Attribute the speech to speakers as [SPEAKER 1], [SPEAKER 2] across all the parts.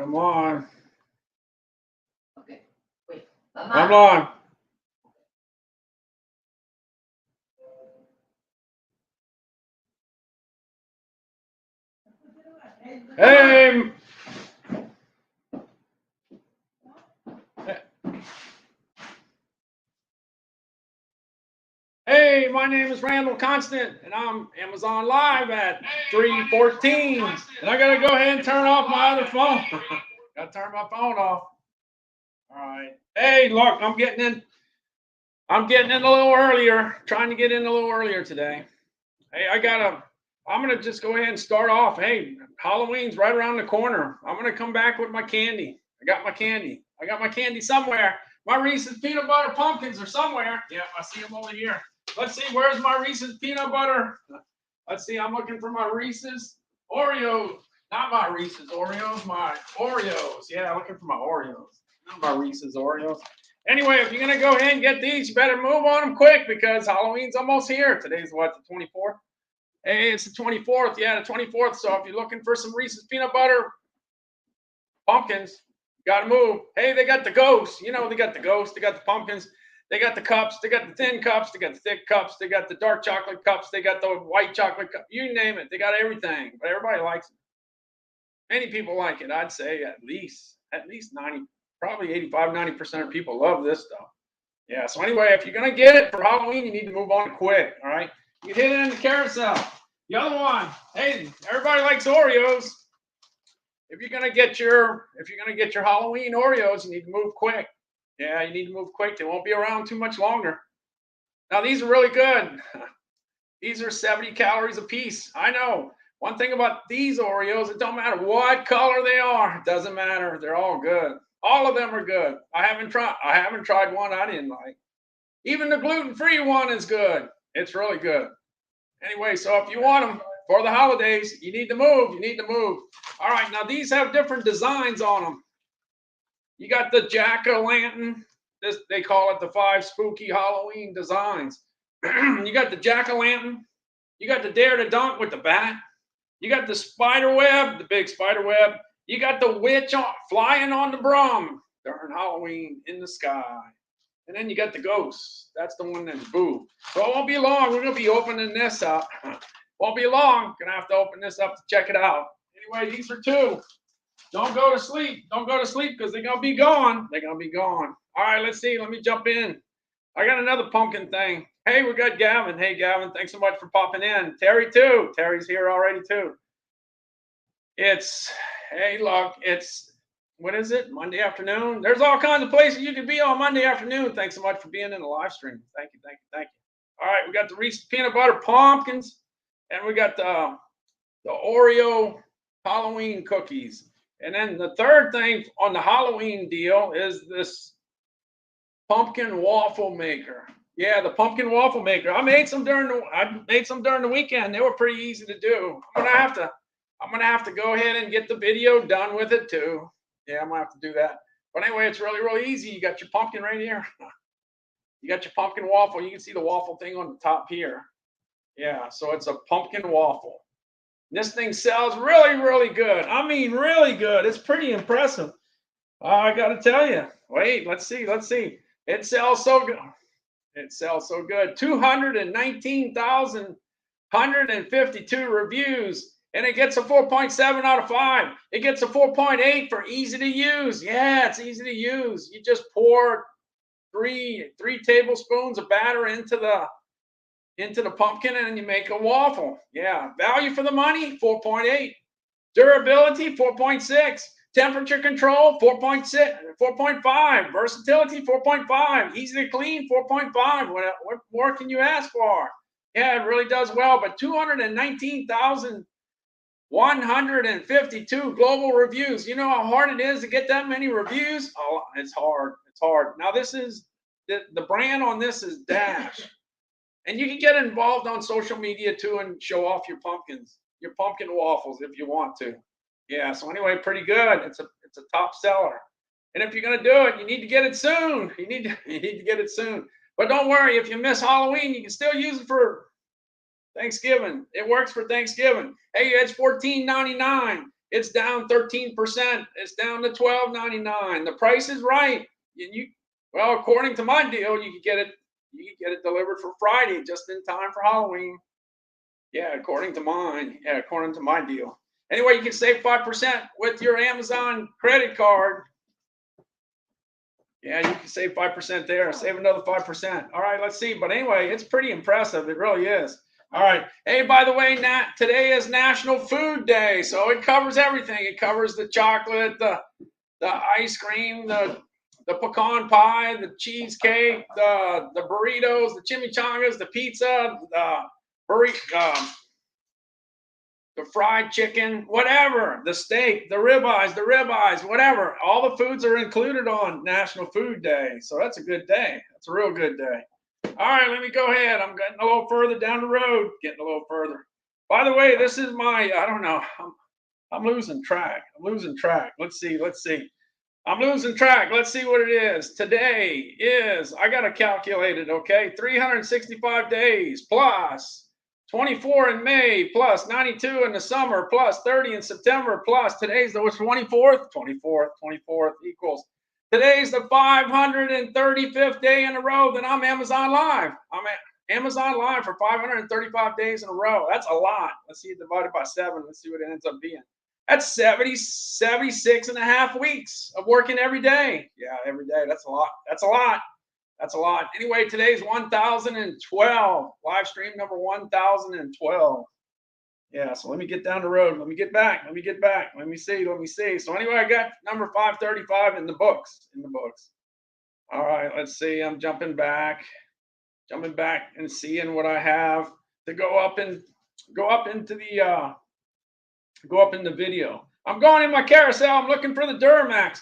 [SPEAKER 1] I'm on.
[SPEAKER 2] Okay. Wait.
[SPEAKER 1] I'm on. Hey. Hey, my name is Randall Constant, and I'm Amazon Live at 3:14. And I gotta go ahead and turn off my other phone. Gotta turn my phone off. All right. Hey, look, I'm getting in a little earlier. Trying to get in a little earlier today. Hey, I'm gonna just go ahead and start off. Hey, Halloween's right around the corner. I'm gonna come back with my candy. I got my candy somewhere. My Reese's peanut butter pumpkins are somewhere. Yeah, I see them over here. Let's see, where's my Reese's peanut butter? Let's see, I'm looking for my Reese's Oreos. Not my Reese's Oreos, my Oreos. Yeah, looking for my Oreos. Not my Reese's Oreos. Anyway, if you're going to go ahead and get these, you better move on them quick because Halloween's almost here. Today's what, the 24th? Hey, it's the 24th. Yeah, the 24th. So if you're looking for some Reese's peanut butter pumpkins, you got to move. Hey, they got the ghosts. You know, they got the ghosts. They got the pumpkins. They got the cups, they got the thin cups, they got the thick cups, they got the dark chocolate cups, they got the white chocolate cup. You name it, they got everything. But everybody likes it. Many people like it. I'd say at least 90, probably 85, 90% of people love this stuff. Yeah, so anyway, if you're going to get it for Halloween, you need to move on quick, all right? You can hit it in the carousel. The other one, hey, everybody likes Oreos. If you're going to get your Halloween Oreos, you need to move quick. Yeah, you need to move quick. They won't be around too much longer. Now, these are really good. These are 70 calories a piece. I know. One thing about these Oreos, it don't matter what color they are. It doesn't matter. They're all good. All of them are good. I haven't tried one I didn't like. Even the gluten-free one is good. It's really good. Anyway, so if you want them for the holidays, you need to move. You need to move. All right, now these have different designs on them. You got the jack-o'-lantern. They call it the 5 spooky Halloween designs. You got the jack-o'-lantern. You got the dare to dunk with the bat. You got the spider web, the big spider web. You got the witch flying on the broom during Halloween in the sky. And then you got the ghosts. That's the one that's boo. So it won't be long. We're going to be opening this up. Won't be long. Going to have to open this up to check it out. Anyway, these are 2. Don't go to sleep. Don't go to sleep because they're going to be gone. They're going to be gone. All right, let's see. Let me jump in. I got another pumpkin thing. Hey, we got Gavin. Hey, Gavin, thanks so much for popping in. Terry, too. Terry's here already, too. Hey, look, what is it? Monday afternoon? There's all kinds of places you can be on Monday afternoon. Thanks so much for being in the live stream. Thank you. All right, we got the Reese's peanut butter pumpkins, and we got the Oreo Halloween cookies. And then the third thing on the Halloween deal is this pumpkin waffle maker. Yeah, the pumpkin waffle maker. I made some during the weekend. They were pretty easy to do. I'm gonna have to go ahead and get the video done with it too. Yeah, I'm gonna have to do that. But anyway, it's really, really easy. You got your pumpkin right here. You got your pumpkin waffle. You can see the waffle thing on the top here. Yeah, so it's a pumpkin waffle. This thing sells really, really good. I mean, really good. It's pretty impressive. I got to tell you. Wait, let's see. It sells so good. 219,152 reviews, and it gets a 4.7 out of 5. It gets a 4.8 for easy to use. Yeah, it's easy to use. You just pour three tablespoons of batter into the pumpkin and you make a waffle. Yeah. Value for the money, 4.8. Durability, 4.6. Temperature control, 4.5. Versatility, 4.5. Easy to clean, 4.5. What more can you ask for? Yeah, it really does well. But 219,152 global reviews. You know how hard it is to get that many reviews? Oh, it's hard. It's hard. Now, this is the brand on this is Dash. And you can get involved on social media too and show off your pumpkins, your pumpkin waffles if you want to. Yeah, so anyway, pretty good. It's a top seller. And if you're gonna do it, you need to get it soon. You need to get it soon. But don't worry, if you miss Halloween, you can still use it for Thanksgiving. It works for Thanksgiving. Hey, it's $14.99. It's down 13%. It's down to $12.99. The price is right. Well, according to my deal, you can get it delivered for Friday, just in time for Halloween. Yeah, according to mine. Yeah, according to my deal. Anyway, you can save 5% with your Amazon credit card. Yeah, you can save 5% there. Save another 5%. All right, let's see. But anyway, it's pretty impressive. It really is. All right. Hey, by the way, today is National Food Day, so it covers everything. It covers the chocolate, the ice cream, the pecan pie, the cheesecake, the burritos, the chimichangas, the pizza, the fried chicken, whatever, the steak, the ribeyes, whatever. All the foods are included on National Food Day. So that's a good day. That's a real good day. All right, let me go ahead. I'm getting a little further down the road, getting a little further. By the way, this is my, I don't know, I'm losing track. Let's see. I'm losing track. Let's see what it is. Today is, I got to calculate it, okay? 365 days plus 24 in May, plus 92 in the summer, plus 30 in September, plus today's the 24th equals. Today's the 535th day in a row that I'm Amazon Live. I'm at Amazon Live for 535 days in a row. That's a lot. Let's see it divided by 7. Let's see what it ends up being. That's 76 and a half weeks of working every day. Yeah, every day. That's a lot. Anyway, today's 1012. Live stream number 1012. Yeah, so let me get down the road. Let me get back. Let me see. So anyway, I got number 535 in the books. All right, let's see. I'm jumping back and seeing what I have to go up in the video. I'm going in my carousel. I'm looking for the Duramax.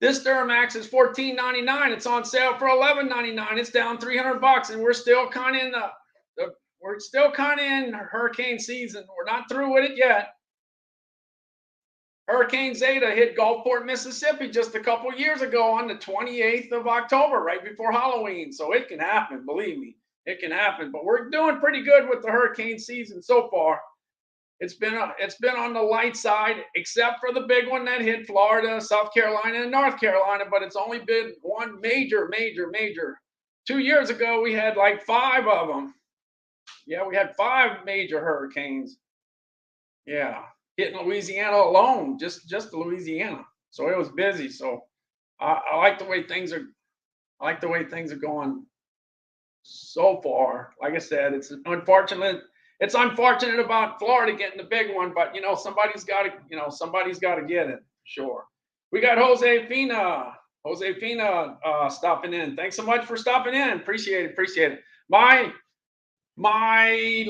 [SPEAKER 1] This Duramax is $14.99. It's on sale for $11.99. It's down $300, and we're still kind of in hurricane season. We're not through with it yet. Hurricane Zeta hit Gulfport, Mississippi just a couple years ago on the 28th of October, right before Halloween. So it can happen, believe me. It can happen, but we're doing pretty good with the hurricane season so far. It's been on the light side, except for the big one that hit Florida, South Carolina, and North Carolina. But it's only been one major. 2 years ago, we had like 5 of them. Yeah, we had 5 major hurricanes. Yeah, hitting Louisiana alone, just Louisiana. So it was busy. So I like the way things are. I like the way things are going so far. Like I said, it's unfortunate about Florida getting the big one, but somebody's got to get it. Sure. We got Jose Fina stopping in. Thanks so much for stopping in. Appreciate it. My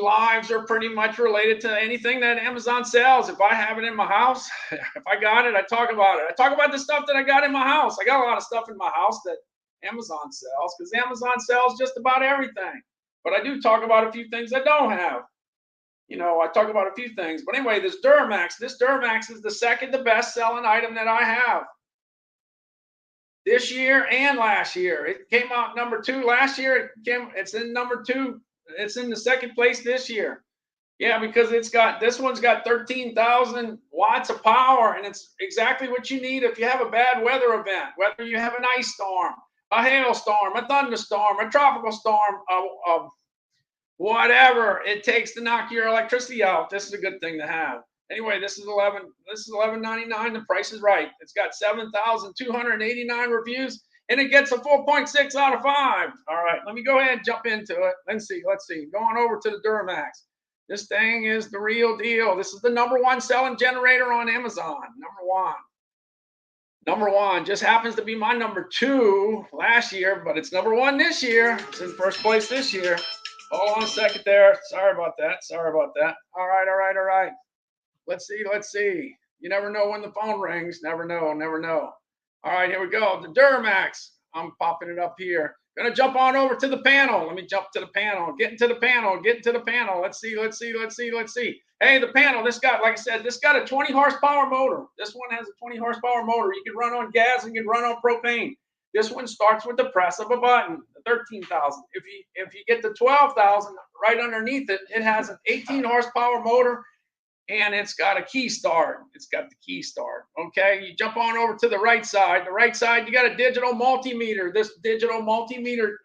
[SPEAKER 1] lives are pretty much related to anything that Amazon sells. If I have it in my house, if I got it, I talk about it. I talk about the stuff that I got in my house. I got a lot of stuff in my house that Amazon sells, because Amazon sells just about everything. But I do talk about a few things I don't have. I talk about a few things. But anyway, this Duramax is the second to best selling item that I have this year and last year. It came out number 2 last year. It's in number 2. It's in the second place this year. Yeah, because this one's got 13,000 watts of power, and it's exactly what you need if you have a bad weather event, whether you have an ice storm, a hailstorm, a thunderstorm, a tropical storm, whatever it takes to knock your electricity out. This is a good thing to have. Anyway, this is $11.99. The price is right. It's got 7,289 reviews, and it gets a 4.6 out of 5. All right, let me go ahead and jump into it. Let's see. Going over to the Duramax. This thing is the real deal. This is the #1 selling generator on Amazon. Number one. Just happens to be my number 2 last year, but it's number 1 this year. It's in first place this year. Hold on a second there. Sorry about that. All right. Let's see. You never know when the phone rings. Never know. All right, here we go. The Duramax. I'm popping it up here. Gonna jump on over to the panel. Let me jump to the panel. Getting to the panel. Let's see. Hey, the panel. Like I said, this got a 20 horsepower motor. This one has a 20 horsepower motor. You can run on gas and you can run on propane. This one starts with the press of a button, 13,000. If you get the 12,000, right underneath it, it has an 18 horsepower motor, and it's got a key start. It's got the key start. Okay, you jump on over to the right side. The right side, you got a digital multimeter. This digital multimeter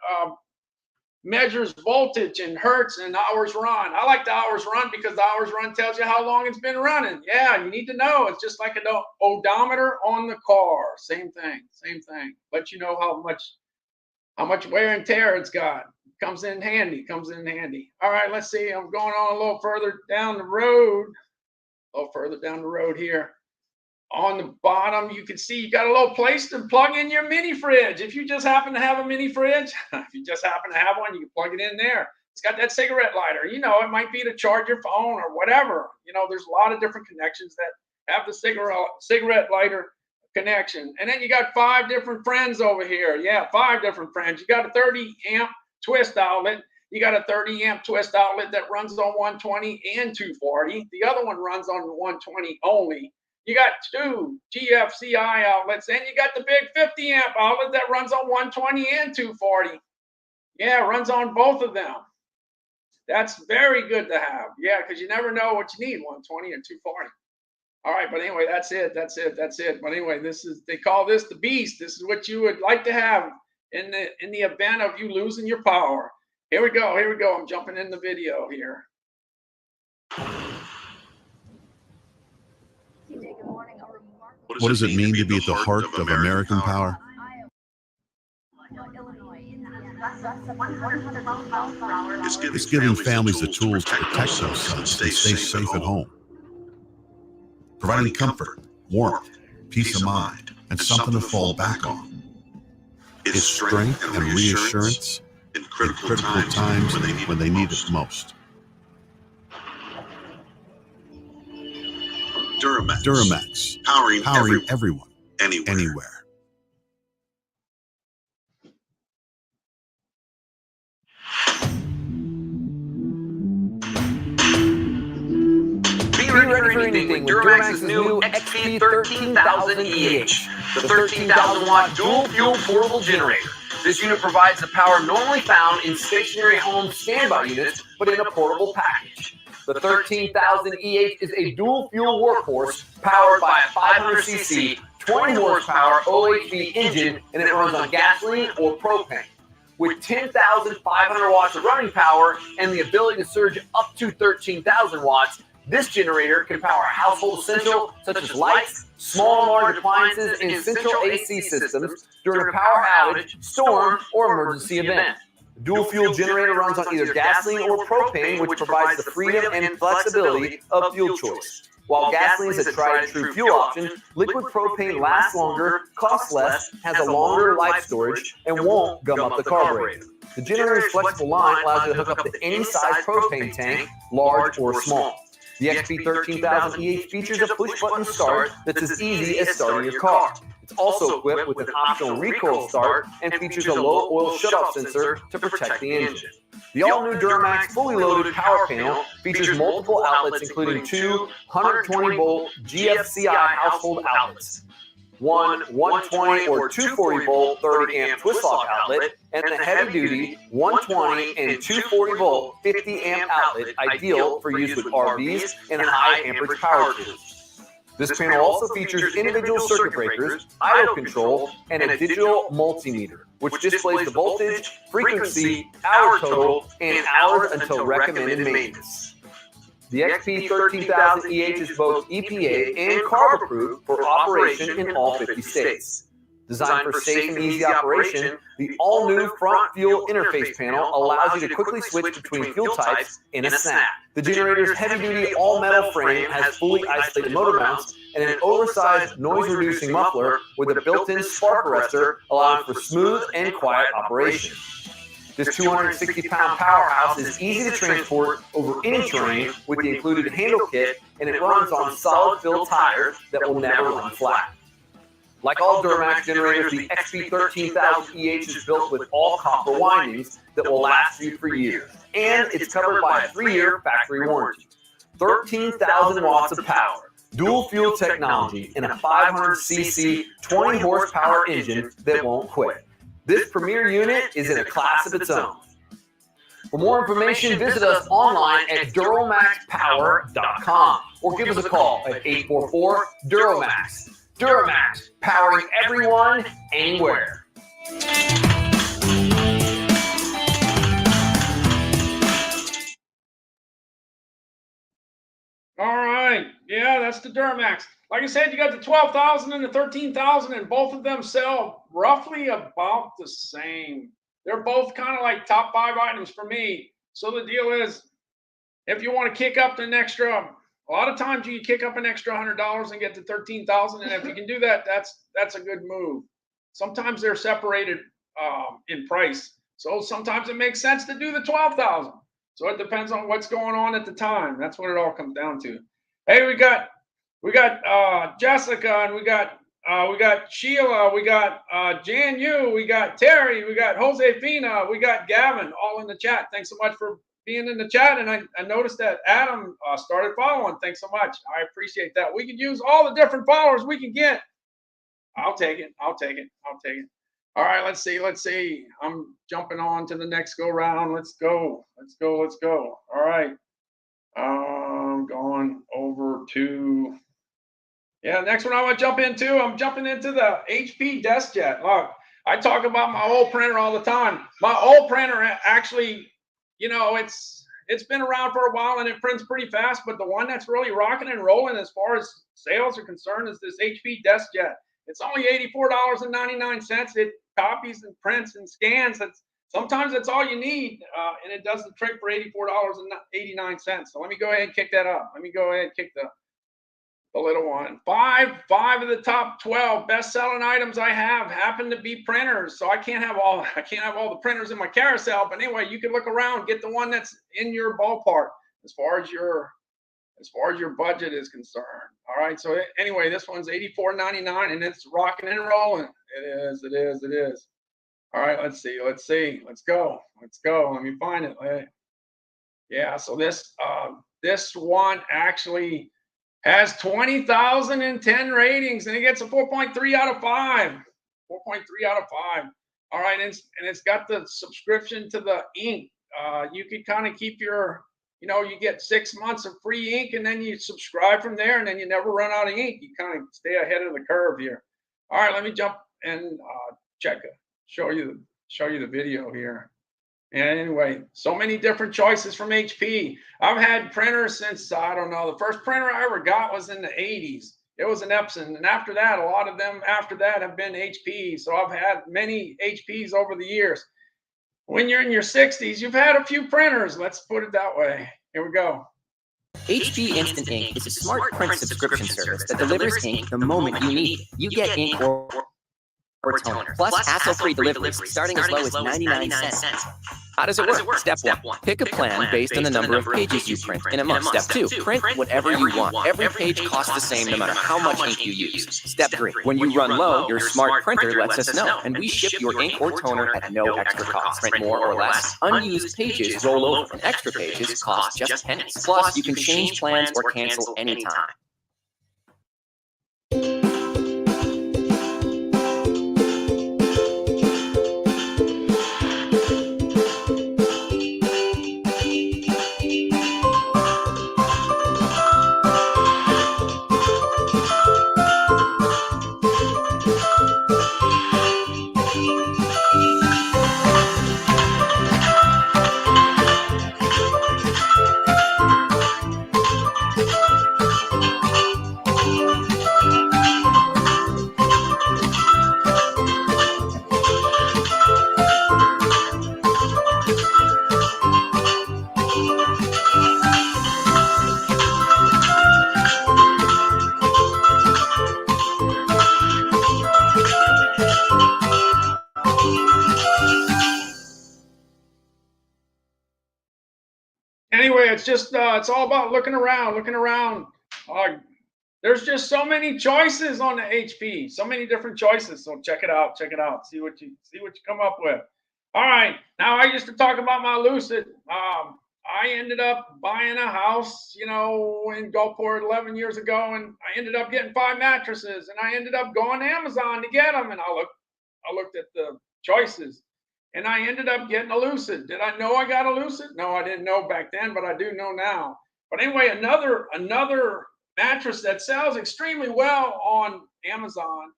[SPEAKER 1] measures voltage and hertz and hours run. I like the hours run because the hours run tells you how long it's been running. Yeah, you need to know. It's just like an odometer on the car. Same thing, same thing. Let you know how much wear and tear it's got. Comes in handy, comes in handy. All right, let's see. I'm going on a little further down the road. A little further down the road here. On the bottom, you can see you got a little place to plug in your mini fridge. If you just happen to have a mini fridge, if you just happen to have one, you can plug it in there. It's got that cigarette lighter. You know, it might be to charge your phone or whatever. You know, there's a lot of different connections that have the cigarette lighter connection. And then you got 5 different friends over here. Yeah, 5 different friends. You got a 30 amp twist outlet. You got a 30 amp twist outlet that runs on 120 and 240. The other one runs on 120 only. You got 2 GFCI outlets, and you got the big 50 amp outlet that runs on 120 and 240. Yeah, runs on both of them. That's very good to have. Yeah, because you never know what you need, 120 or 240. All right, but anyway, that's it. But anyway, they call this the beast. This is what you would like to have in the event of you losing your power. Here we go. I'm jumping in the video here.
[SPEAKER 3] What does it mean to be at the heart of American power? It's giving families the tools to protect themselves and stay safe at home. Providing comfort, warmth, peace of mind, and something to fall back on. It's strength and reassurance in critical times when they need it most. Duramax, powering everyone, anywhere.
[SPEAKER 4] Be ready for anything with Duramax's new XP 13000 EH, the 13,000 watt dual fuel portable generator. This unit provides the power normally found in stationary home standby units, but in a portable package. The 13,000 EH is a dual fuel workhorse powered by a 500cc, 20 horsepower OHV engine, and it runs on gasoline or propane. With 10,500 watts of running power and the ability to surge up to 13,000 watts, this generator can power household essentials such as lights, small and large appliances, and central AC systems during a power outage, storm, or emergency event. The dual fuel generator runs on either gasoline or propane, which provides the freedom and flexibility of fuel choice. While gasoline is a tried and true fuel option, liquid propane lasts longer, costs less, has a longer life storage, and won't gum up the carburetor. The generator's flexible line allows you to hook up to any size propane tank, large or small. The XP 13000 EH features a push-button start that's as easy as starting your car. It's also equipped with an optional recoil start and features a low oil shutoff sensor to protect the engine. The all-new Duramax fully loaded power panel features multiple outlets including 2 120-volt GFCI household outlets, one 120 or 240-volt 30-amp twist-lock outlet, and the heavy-duty 120 and 240-volt 50-amp outlet ideal for use with RVs and high-amperage power tools. This panel also features individual circuit breakers, idle control, and a digital multimeter, which displays the voltage, frequency, hour total, and hours until recommended maintenance. The XP 13000 EH is both EPA and CARB approved for operation in all 50 states. Designed for safe and easy operation, the all-new front fuel interface panel allows you to quickly switch between fuel types in a snap. The generator's heavy-duty all-metal frame has fully isolated motor mounts and an oversized noise-reducing muffler with a built-in spark arrestor, allowing for smooth and quiet operation. This 260-pound powerhouse is easy to transport over any terrain with the included handle kit, and it runs on solid fill tires that will never run flat. Like all Duramax generators, the XP 13000 EH is built with all copper windings that will last you for years, and it's covered by a 3-year factory warranty. 13,000 watts of power, dual fuel technology in a 500cc, 20 horsepower engine that won't quit. This premier unit is in a class of its own. For more information, visit us online at DuralmaxPower.com or give us a call at 844-DuralMax. Duramax, powering everyone, anywhere.
[SPEAKER 1] All right. Yeah, that's the Duramax. Like I said, you got the 12,000 and the 13,000, and both of them sell roughly about the same. They're both kind of like top 5 items for me. So the deal is, if you want to kick up an extra, a lot of times you can kick up an extra $100 and get to 13,000, and if you can do that, that's a good move. Sometimes they're separated in price, so sometimes it makes sense to do the 12,000. So it depends on what's going on at the time. That's what it all comes down to. Hey, we got Jessica, and we got Sheila, we got Jan Yu, we got Terry, we got Josefina, we got Gavin, all in the chat. Thanks so much for being in the chat. And I noticed that Adam started following. Thanks so much. I appreciate that. We could use all the different followers we can get. I'll take it. I'll take it. I'll take it. All right, let's see. Let's see. I'm jumping on to the next go round. Let's go. Let's go. Let's go. All right. Going over to, yeah, next one I want to jump into. I'm jumping into the HP DeskJet. Look, I talk about my old printer all the time. My old printer actually, you know, it's been around for a while and it prints pretty fast, but the one that's really rocking and rolling as far as sales are concerned is this HP DeskJet. It's only $84.99. It copies and prints and scans. Sometimes that's all you need, and it does the trick for $84.89. So let me go ahead and kick that up. Let me go ahead and kick the little one. Five of the top 12 best-selling items I have happen to be printers. So I can't have all the printers in my carousel. But anyway, you can look around, get the one that's in your ballpark as far as your budget is concerned. All right. So anyway, this one's $84.99 and it's rocking and rolling. It is. It is. It is. All right. Let's see. Let's see. Let's go. Let's go. Let me find it. Yeah. So this one actually has 20,010 ratings and it gets a 4.3 out of 5. 4.3 out of 5. All right. And it's got the subscription to the ink. You could kind of keep your, you know, you get 6 months of free ink and then you subscribe from there and then you never run out of ink. You kind of stay ahead of the curve here. All right, let me jump and show you the video here. And anyway, so many different choices from HP. I've had printers since, I don't know, the first printer I ever got was in the 80s. It was an Epson. And after that, a lot of them after that have been HP. So I've had many HPs over the years. When you're in your 60s, you've had a few printers. Let's put it that way. Here we go.
[SPEAKER 5] HP Instant Ink is a smart print subscription service that delivers ink the moment you need it. You get ink or toner, plus hassle-free delivery starting as low as 99 cents. How does it work? Step 1. Pick a plan based on the number of pages you print in a month. Step 2. Print whatever you want. Every page costs the same no matter how much ink you use. Step 3. When you run low, your smart printer lets us know, and we ship your ink or toner at no extra cost. Print more or less. Unused pages roll over, and extra pages cost just pennies. Plus, you can change plans or cancel anytime.
[SPEAKER 1] Anyway, it's just it's all about looking around. There's just so many choices on the HP, so many different choices. So check it out, see what you come up with. All right, now I used to talk about my Lucid. I ended up buying a house, you know, in Gulfport 11 years ago, and I ended up getting 5 mattresses, and I ended up going to Amazon to get them, and I looked at the choices, and I ended up getting a Lucid. Did I know I got a Lucid? No, I didn't know back then, but I do know now. But anyway, another mattress that sells extremely well on Amazon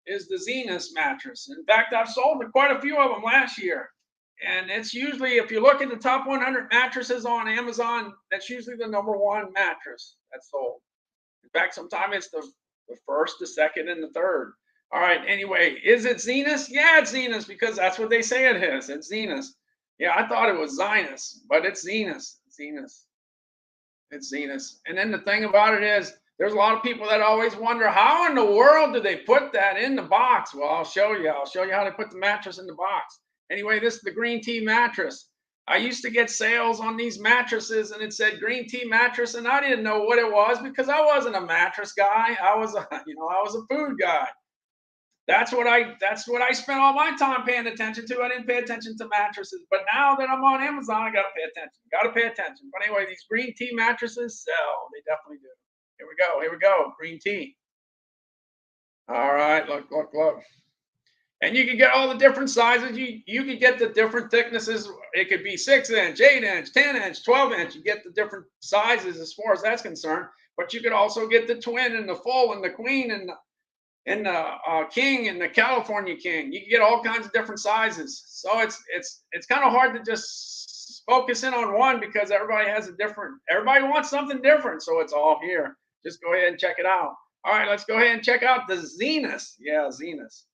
[SPEAKER 1] is the Zenus mattress. In fact, I've sold quite a few of them last year. And it's usually, if you look at the top 100 mattresses on Amazon, that's usually the #1 mattress that's sold. In fact, sometimes it's the first, the second, and the third. All right. Anyway, is it Zenus? Yeah, it's Zenus because that's what they say it is. It's Zenus. Yeah, I thought it was Zinus, but it's Zenus. Zenus. It's Zenus. And then the thing about it is, there's a lot of people that always wonder, how in the world do they put that in the box? Well, I'll show you. I'll show you how they put the mattress in the box. Anyway, this is the green tea mattress. I used to get sales on these mattresses and it said green tea mattress, and I didn't know what it was because I wasn't a mattress guy. I was a food guy. That's what I spent all my time paying attention to. I didn't pay attention to mattresses. But now that I'm on Amazon, I gotta pay attention. Gotta pay attention. But anyway, these green tea mattresses sell. They definitely do. Here we go. Here we go. Green tea. All right. Look, look, look. And you can get all the different sizes. You can get the different thicknesses. It could be 6-inch, 8-inch, 10-inch, 12-inch. You get the different sizes as far as that's concerned. But you could also get the twin and the full and the queen and the king and the California king. You can get all kinds of different sizes. So it's kind of hard to just focus in on one because everybody wants something different. So it's all here. Just go ahead and check it out. All right, let's go ahead and check out the Zenus. Yeah, Zenus.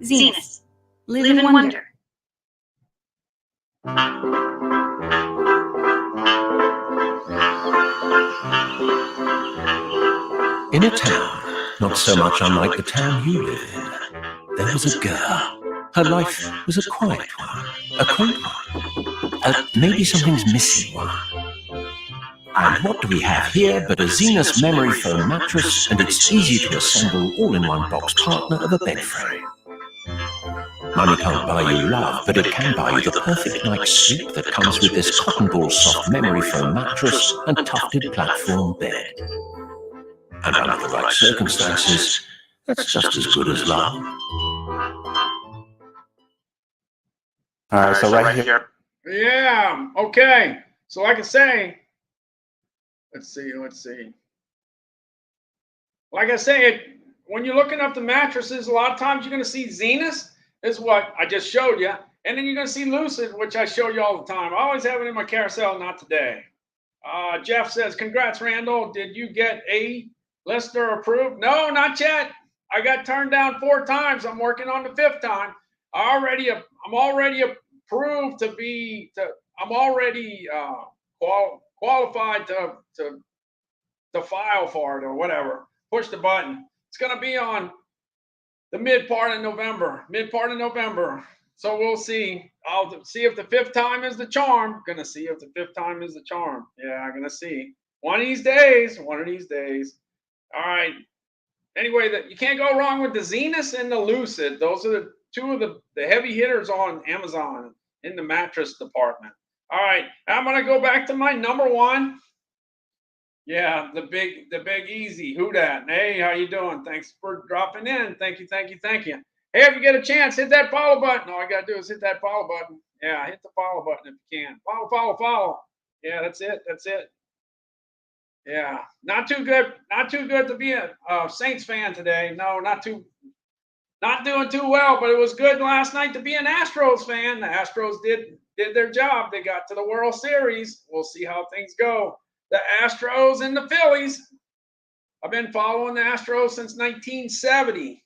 [SPEAKER 6] Zenus. Live in wonder.
[SPEAKER 7] In a town, not so much unlike the town you live in, there was a girl. Her life was a quiet one, a quaint one, maybe something's missing one. And what do we have here but a Zenus memory foam mattress and its easy to assemble all-in-one box partner of a bed frame. Money can't buy you love, but it can buy you the perfect night's sleep that comes with this cotton ball soft memory foam mattress and tufted platform bed. And under the right circumstances, that's just as good as love.
[SPEAKER 8] Alright, so right here.
[SPEAKER 1] Yeah, okay. So like I say, let's see. Like I say, when you're looking up the mattresses, a lot of times you're going to see Zenus, is what I just showed you. And then you're going to see Lucid, which I show you all the time. I always have it in my carousel, not today. Jeff says, congrats, Randall. Did you get a lister approved? No, not yet. I got turned down 4 times. I'm working on the 5th time. I'm already approved to be, I'm already qualified to file for it or whatever. Push the button. It's going to be on the mid part of November. So we'll see. I'll see if the 5th time is the charm. Gonna see if the 5th time is the charm. Yeah, I'm gonna see. One of these days. All right. Anyway, you can't go wrong with the Zenus and the Lucid. Those are the two of the the heavy hitters on Amazon in the mattress department. All right, I'm gonna go back to my number one. Yeah, the big easy. Who dat? Hey, how you doing? Thanks for dropping in. Thank you. Hey, if you get a chance, hit that follow button. All I gotta do is hit that follow button. Yeah, hit the follow button if you can. Follow. Yeah, that's it. Yeah, not too good to be a Saints fan today. No, not doing too well, but it was good last night to be an Astros fan. The Astros did their job. They got to the World Series. We'll see how things go. The Astros and the Phillies. I've been following the Astros since 1970.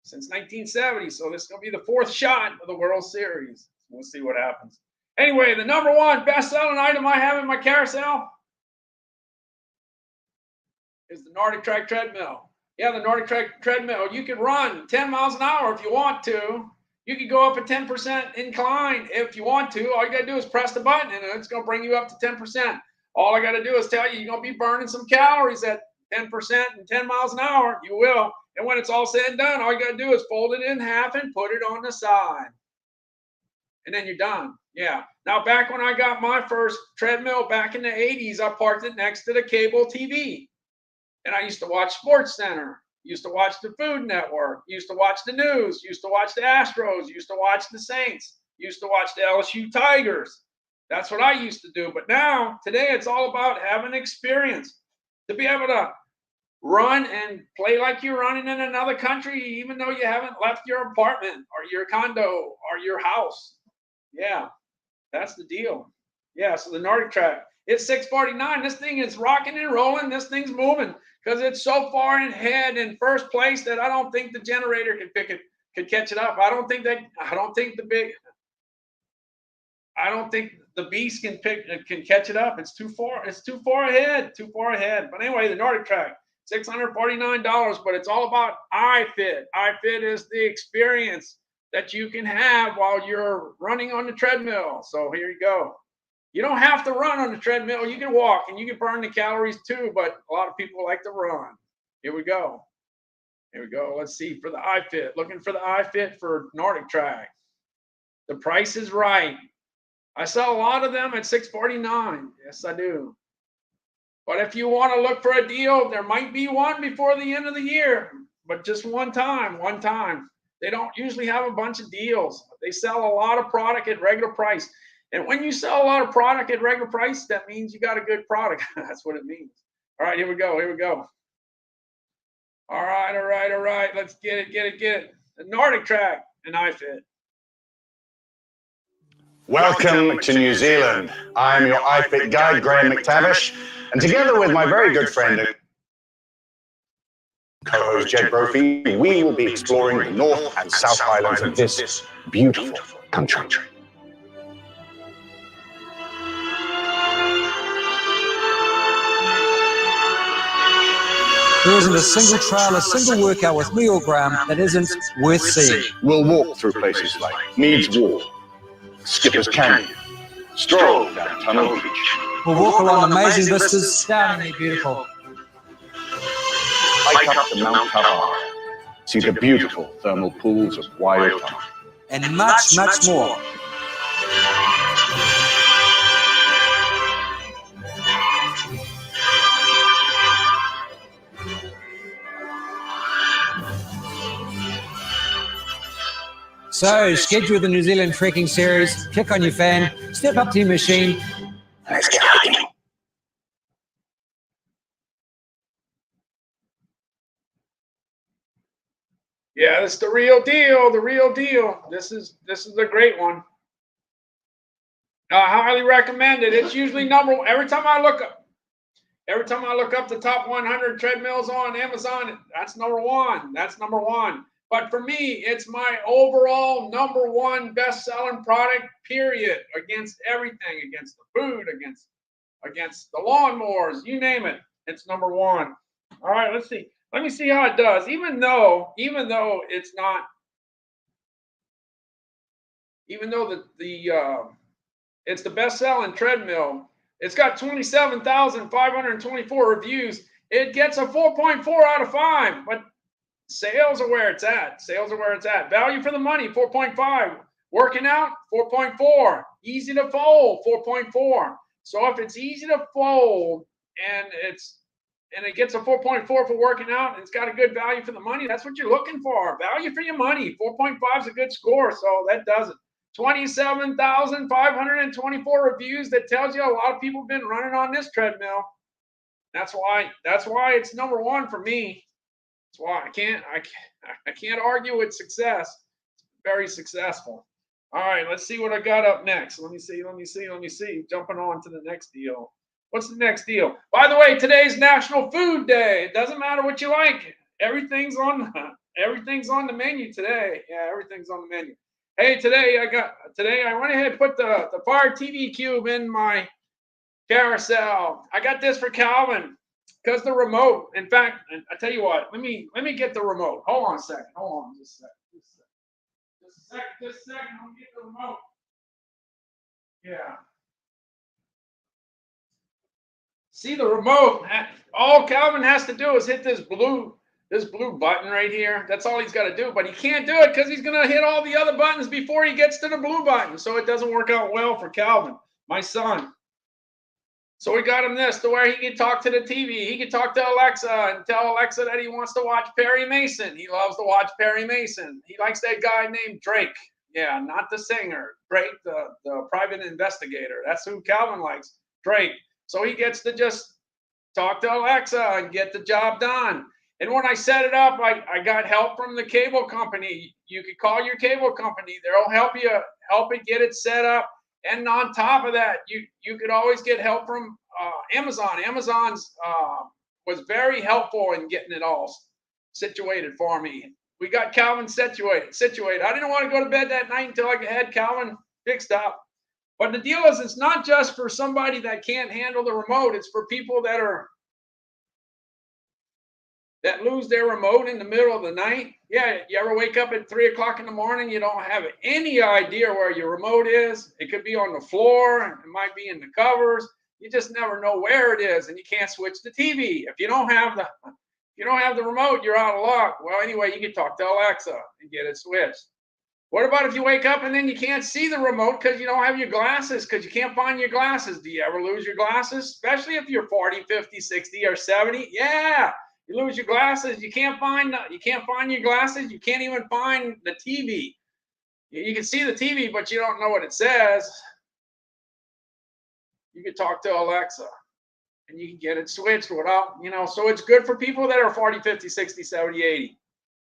[SPEAKER 1] So this is going to be the fourth shot of the World Series. We'll see what happens. Anyway, the number one best-selling item I have in my carousel is the Nordic Track treadmill. Yeah, the Nordic Track treadmill. You can run 10 miles an hour if you want to. You can go up a 10% incline if you want to. All you got to do is press the button, and it's going to bring you up to 10%. All I got to do is tell you, you're going to be burning some calories at 10% and 10 miles an hour. You will. And when it's all said and done, all you got to do is fold it in half and put it on the side. And then you're done. Yeah. Now, back when I got my first treadmill back in the 80s, I parked it next to the cable TV. And I used to watch Sports Center, used to watch the Food Network, used to watch the news, used to watch the Astros, used to watch the Saints, used to watch the LSU Tigers. That's what I used to do. But now, today, it's all about having experience. To be able to run and play like you're running in another country, even though you haven't left your apartment or your condo or your house. Yeah, that's the deal. Yeah, so the Nordic Track. It's 6:49. This thing is rocking and rolling. This thing's moving because it's so far ahead in first place that I don't think the generator could catch it up. I don't think the beast can catch it up. It's too far ahead. But anyway, the Nordic Track, $649, but it's all about iFit. iFit is the experience that you can have while you're running on the treadmill. So here you go. You don't have to run on the treadmill. You can walk and you can burn the calories too, but a lot of people like to run. Here we go. Let's see for the iFit. Looking for the iFit for Nordic Track. The price is right. I sell a lot of them at $649. Yes, I do. But if you want to look for a deal, there might be one before the end of the year, but just one time. They don't usually have a bunch of deals. They sell a lot of product at regular price. And when you sell a lot of product at regular price, that means you got a good product. That's what it means. All right, here we go. All right. Let's get it. The Nordic Track and iFit.
[SPEAKER 9] Welcome to New Zealand. I'm your iFit guide, Graham McTavish, and together with my very good friend and co-host Jed Brophy, we will be exploring the North and South Islands of this beautiful country.
[SPEAKER 10] There isn't a single trail, a single workout with me or Graham that isn't worth seeing.
[SPEAKER 9] We'll walk through places like Meads Wall, Skipper's Canyon, stroll down Tunnel Beach.
[SPEAKER 10] We'll walk along amazing vistas, astoundingly beautiful.
[SPEAKER 9] Hike up to Mount Kavar, see the beautiful thermal pools of Waiota.
[SPEAKER 10] And much more. So, schedule the New Zealand trekking series, click on your fan, step up to your machine.
[SPEAKER 9] Let's get hiking.
[SPEAKER 1] Yeah, this is the real deal. This is a great one. I highly recommend it. It's usually every time I look up the top 100 treadmills on Amazon, that's number one. But for me, it's my overall number one best-selling product, period, against everything, against the food, against the lawnmowers, you name it. It's number one. All right, let's see. Let me see how it does. Even though it's not, it's the best-selling treadmill. It's got 27,524 reviews. It gets a 4.4 out of 5, but Sales are where it's at. Sales are where it's at. Value for the money, 4.5. Working out, 4.4. Easy to fold, 4.4. So if it's easy to fold and it gets a 4.4 for working out and it's got a good value for the money, that's what you're looking for. Value for your money. 4.5 is a good score, so that does it. 27,524 reviews. That tells you a lot of people have been running on this treadmill. That's why it's number one for me. That's why I can't argue with success. It's very successful. All right, let's see what I got up next. Let me see. Jumping on to the next deal. What's the next deal? By the way, today's National Food Day. It doesn't matter what you like. Everything's on the menu today. Yeah, everything's on the menu. Hey, today I went ahead and put the Fire TV Cube in my carousel. I got this for Calvin because the remote. In fact, I tell you what, let me get the remote. Hold on a second. Just a second. Let me get the remote. Yeah. See the remote. All Calvin has to do is hit this blue button right here. That's all he's got to do. But he can't do it because he's going to hit all the other buttons before he gets to the blue button. So it doesn't work out well for Calvin, my son. So we got him this to where he can talk to the TV. He can talk to Alexa and tell Alexa that he wants to watch Perry Mason. He loves to watch Perry Mason. He likes that guy named Drake. Yeah, not the singer. Drake, the private investigator. That's who Calvin likes, Drake. So he gets to just talk to Alexa and get the job done. And when I set it up, I got help from the cable company. You could call your cable company. They'll help it get it set up. And on top of that, you could always get help from Amazon. Amazon's was very helpful in getting it all situated for me. We got Calvin situated. I didn't want to go to bed that night until I had Calvin fixed up. But the deal is, it's not just for somebody that can't handle the remote. It's for people that lose their remote in the middle of the night. Yeah, you ever wake up at 3 o'clock in the morning, you don't have any idea where your remote is. It could be on the floor, it might be in the covers. You just never know where it is, and you can't switch the TV. If you don't have the remote, you're out of luck. Well, anyway, you can talk to Alexa and get it switched. What about if you wake up and then you can't see the remote because you don't have your glasses, because you can't find your glasses? Do you ever lose your glasses? Especially if you're 40, 50, 60, or 70? Yeah. You lose your glasses. You can't find your glasses. You can't even find the TV. You can see the TV, but you don't know what it says. You can talk to Alexa, and you can get it switched without, so it's good for people that are 40, 50, 60, 70, 80,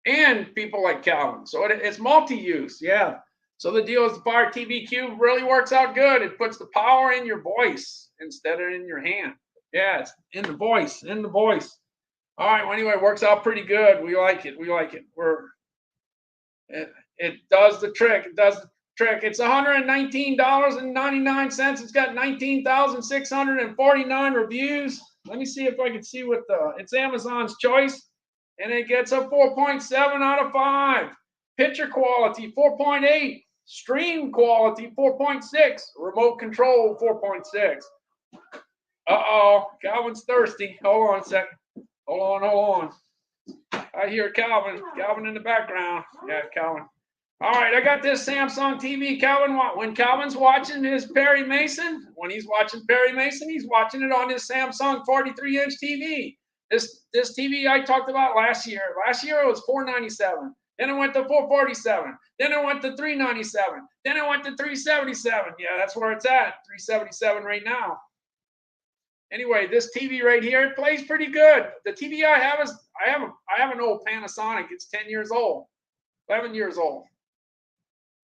[SPEAKER 1] and people like Calvin. So it's multi-use, yeah. So the deal is the Fire TV Cube really works out good. It puts the power in your voice instead of in your hand. Yeah, it's in the voice. All right. Well, anyway, it works out pretty good. We like it. It does the trick. It's $119.99. It's got 19,649 reviews. Let me see if I can see it's Amazon's choice, and it gets a 4.7 out of 5. Picture quality 4.8. Stream quality 4.6. Remote control 4.6. Uh-oh, Calvin's thirsty. Hold on a second. Hold on. I hear Calvin in the background. Yeah, Calvin. All right, I got this Samsung TV. When Calvin's watching his Perry Mason, he's watching it on his Samsung 43-inch TV. This TV I talked about last year. Last year it was $497. Then it went to $447. Then it went to $397. Then it went to $377. Yeah, that's where it's at. $377 right now. Anyway, this TV right here, it plays pretty good. The TV I have I have an old Panasonic. It's 10 years old, 11 years old.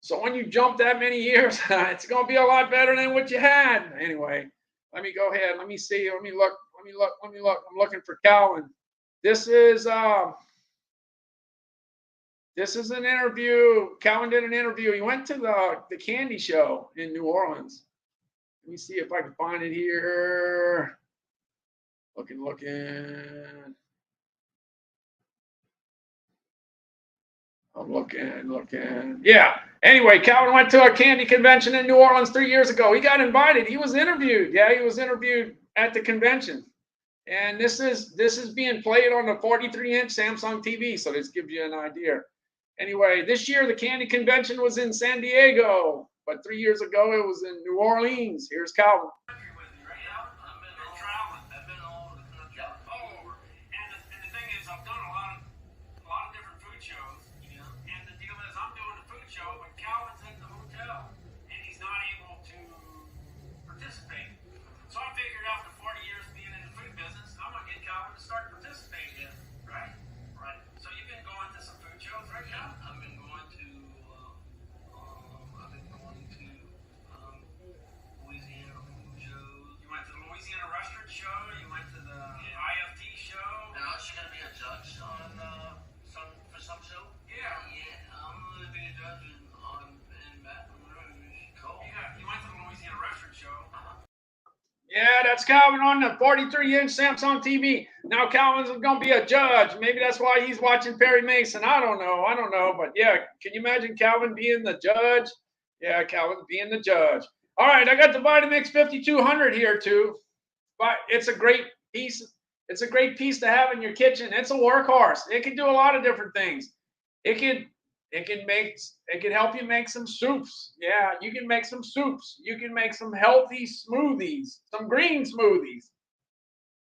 [SPEAKER 1] So when you jump that many years, it's going to be a lot better than what you had. Anyway, let me go ahead. Let me see. Let me look. I'm looking for Calvin. This is an interview. Calvin did an interview. He went to the candy show in New Orleans. Let me see if I can find it here. Looking. I'm looking. Yeah. Anyway, Calvin went to a candy convention in New Orleans 3 years ago. He got invited. He was interviewed. Yeah, he was interviewed at the convention. And this is being played on a 43-inch Samsung TV, so this gives you an idea. Anyway, this year the candy convention was in San Diego, but 3 years ago it was in New Orleans. Here's Calvin. Yeah, that's Calvin on the 43-inch Samsung TV. Now Calvin's going to be a judge. Maybe that's why he's watching Perry Mason. I don't know. But yeah, can you imagine Calvin being the judge? Yeah, Calvin being the judge. All right, I got the Vitamix 5200 here too. But it's a great piece. It's a great piece to have in your kitchen. It's a workhorse. It can do a lot of different things. It can help you make some soups. Yeah, you can make some soups. You can make some healthy smoothies, some green smoothies.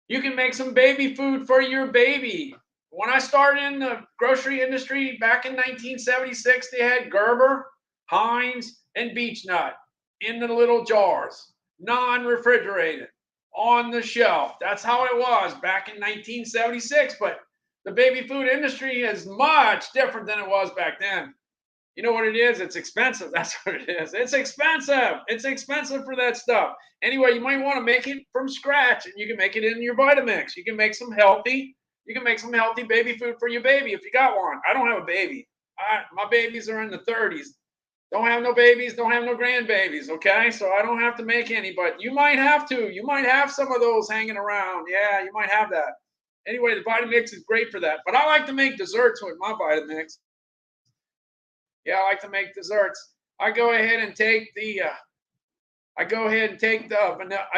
[SPEAKER 1] You can make some baby food for your baby. When I started in the grocery industry back in 1976, they had Gerber, Heinz, and Beech Nut in the little jars, non-refrigerated, on the shelf. That's how it was back in 1976, but the baby food industry is much different than it was back then. You know what it is? It's expensive. That's what it is. It's expensive. It's expensive for that stuff. Anyway, you might want to make it from scratch, and you can make it in your Vitamix. You can make some healthy baby food for your baby if you got one. I don't have a baby. My babies are in the 30s. Don't have no babies, don't have no grandbabies, okay? So I don't have to make any, but you might have to. You might have some of those hanging around. Yeah, you might have that. Anyway, the Vitamix is great for that. But I like to make desserts with my Vitamix. Yeah, I like to make desserts. I go ahead and take I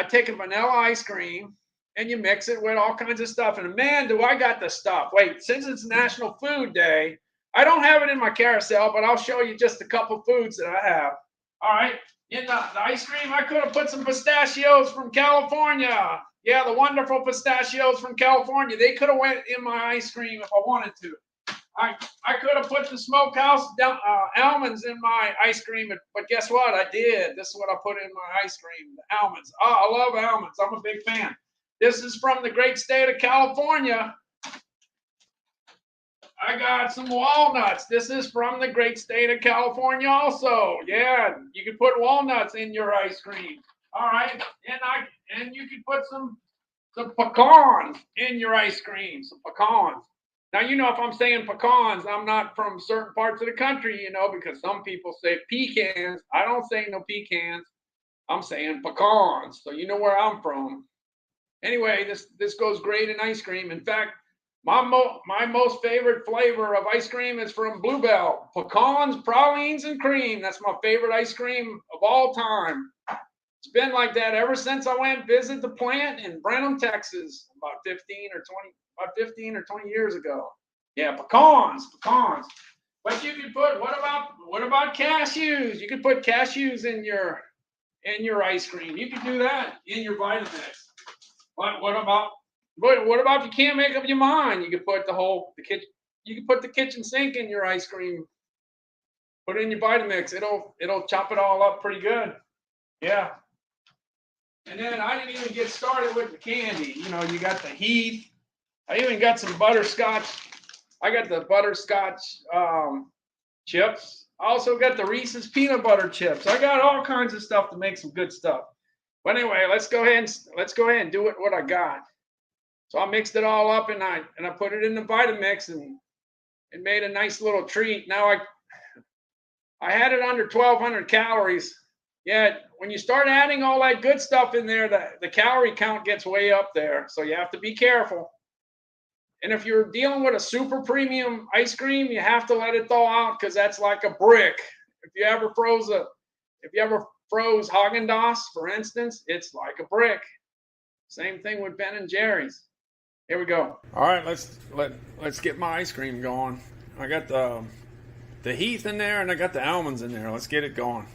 [SPEAKER 1] take a vanilla ice cream and you mix it with all kinds of stuff. And man, do I got the stuff. Wait, since it's National Food Day, I don't have it in my carousel, but I'll show you just a couple foods that I have. All right, in the ice cream, I could have put some pistachios from California. Yeah, the wonderful pistachios from California. They could have went in my ice cream if I wanted to. I could have put the smokehouse almonds in my ice cream, but guess what? I did. This is what I put in my ice cream, the almonds. Oh, I love almonds. I'm a big fan. This is from the great state of California. I got some walnuts. This is from the great state of California also. Yeah, you can put walnuts in your ice cream. All right, and you can put some pecans in your ice cream, some pecans. Now, you know, if I'm saying pecans, I'm not from certain parts of the country, you know, because some people say pecans. I don't say no pecans. I'm saying pecans. So you know where I'm from. Anyway, this goes great in ice cream. In fact, my most favorite flavor of ice cream is from Bluebell. Pecans, pralines, and cream. That's my favorite ice cream of all time. It's been like that ever since I went visit the plant in Brenham, Texas, about 15 or 20 years ago. Yeah, pecans. But you can put what about cashews? You can put cashews in your ice cream. You can do that in your Vitamix. What about if you can't make up your mind? You can put the kitchen sink in your ice cream. Put it in your Vitamix. It'll chop it all up pretty good. Yeah. And then I didn't even get started with the candy. You know, you got the Heath. I even got some butterscotch. I got the butterscotch chips. I also got the Reese's peanut butter chips. I got all kinds of stuff to make some good stuff. But anyway, let's go ahead and do it what I got. So I mixed it all up and I put it in the Vitamix and it made a nice little treat. Now I had it under 1,200 calories. Yeah, when you start adding all that good stuff in there, the calorie count gets way up there. So you have to be careful. And if you're dealing with a super premium ice cream, you have to let it thaw out because that's like a brick. If you ever froze Haagen-Dazs, for instance, it's like a brick. Same thing with Ben and Jerry's. Here we go. All right, let's get my ice cream going. I got the Heath in there, and I got the almonds in there. Let's get it going.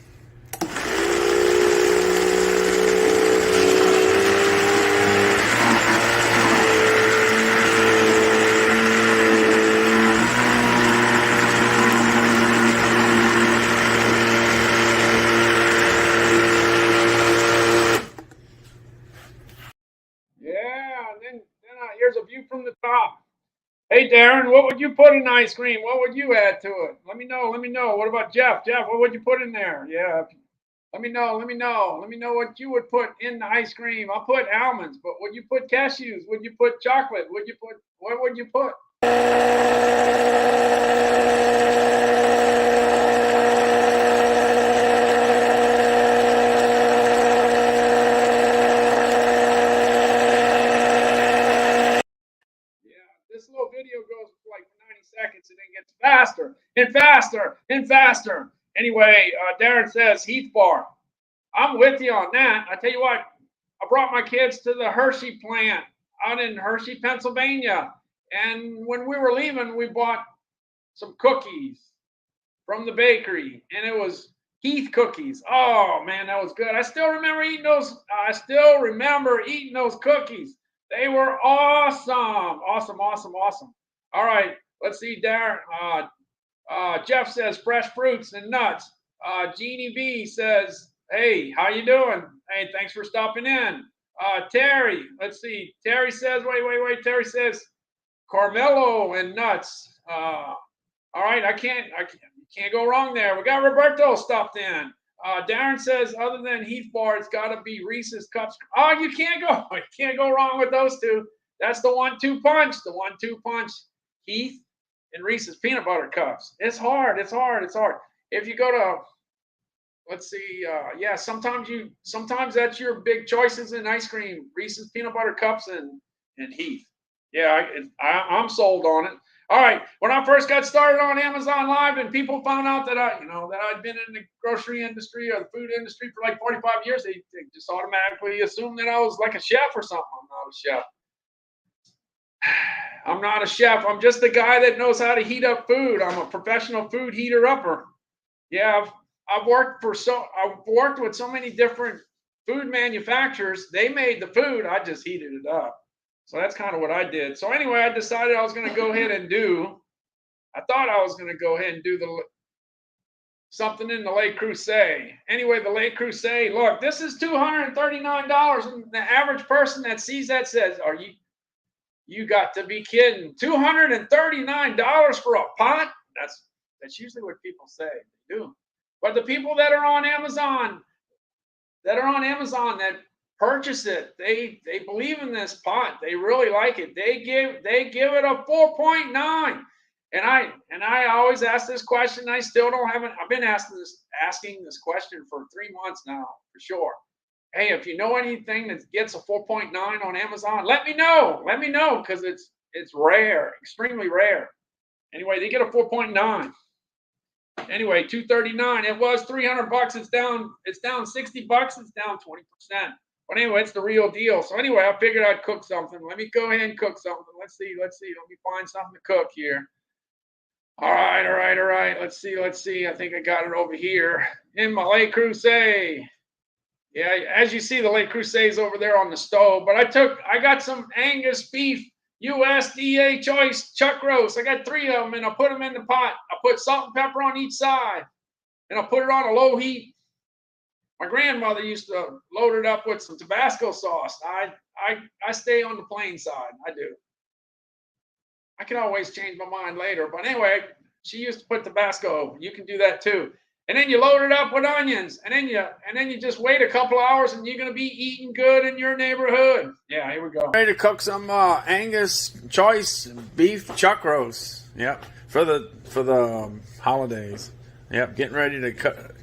[SPEAKER 1] Here's a view from the top. Hey, Darren, what would you put in ice cream? What would you add to it? Let me know. Let me know. What about Jeff? Jeff, what would you put in there? Yeah. Let me know. Let me know. Let me know what you would put in the ice cream. I'll put almonds, but would you put cashews? Would you put chocolate? What would you put? This little video goes for like 90 seconds and then gets faster and faster and faster. Anyway, Darren says Heath Bar. I'm with you on that. I tell you what, I brought my kids to the Hershey plant out in Hershey, Pennsylvania. And when we were leaving, we bought some cookies from the bakery. And it was Heath cookies. Oh, man, that was good. I still remember eating those cookies. They were awesome. Awesome, awesome, awesome. All right, let's see, Darren. Jeff says fresh fruits and nuts. Jeannie B says, hey, how you doing? Hey, thanks for stopping in. Terry, let's see. Terry says, wait. Terry says Carmelo and nuts. All right, I can't go wrong there. We got Roberto stopped in. Darren says, other than Heath Bar, it's got to be Reese's Cups. Oh, you can't go wrong with those two. That's the 1-2 punch. The 1-2 punch. Heath and Reese's peanut butter cups. It's hard. If you go to, let's see, sometimes that's your big choices in ice cream. Reese's peanut butter cups and Heath. Yeah, I'm sold on it. All right, when I first got started on Amazon Live and people found out that I'd been in the grocery industry or the food industry for like 45 years, they just automatically assumed that I was like a chef or something. I'm not a chef. I'm not a chef. I'm just the guy that knows how to heat up food. I'm a professional food heater upper. Yeah, I've worked with so many different food manufacturers. They made the food. I just heated it up. So that's kind of what I did. So anyway, I decided I was going to go ahead and do something in the Le Creuset. Anyway, the Le Creuset, look, this is $239. And the average person that sees that says, you got to be kidding. $239 for a pot? That's usually what people say. They do. But the people that are on Amazon that purchase it, they believe in this pot. They really like it. They give it a 4.9. And I always ask this question. I still don't have it. I've been asking this question for 3 months now, for sure. Hey, if you know anything that gets a 4.9 on Amazon, let me know. Let me know, because it's rare, extremely rare. Anyway, they get a 4.9. Anyway, $239. It was $300. It's down $60. It's down 20%. But anyway, it's the real deal. So anyway, I figured I'd cook something. Let me go ahead and cook something. Let's see. Let me find something to cook here. All right. Let's see. I think I got it over here in my Le Creuset. Yeah, as you see, the Le Creuset is over there on the stove. But I got some Angus beef USDA choice chuck roast. I got 3 of them, and I put them in the pot. I put salt and pepper on each side, and I put it on a low heat. My grandmother used to load it up with some Tabasco sauce. I stay on the plain side. I do. I can always change my mind later. But anyway, she used to put Tabasco. You can do that too. And then you load it up with onions. And then you just wait a couple hours, and you're going to be eating good in your neighborhood. Yeah, here we go. Ready to cook some Angus choice beef chuck roast. Yep, for the holidays. Yep, getting ready to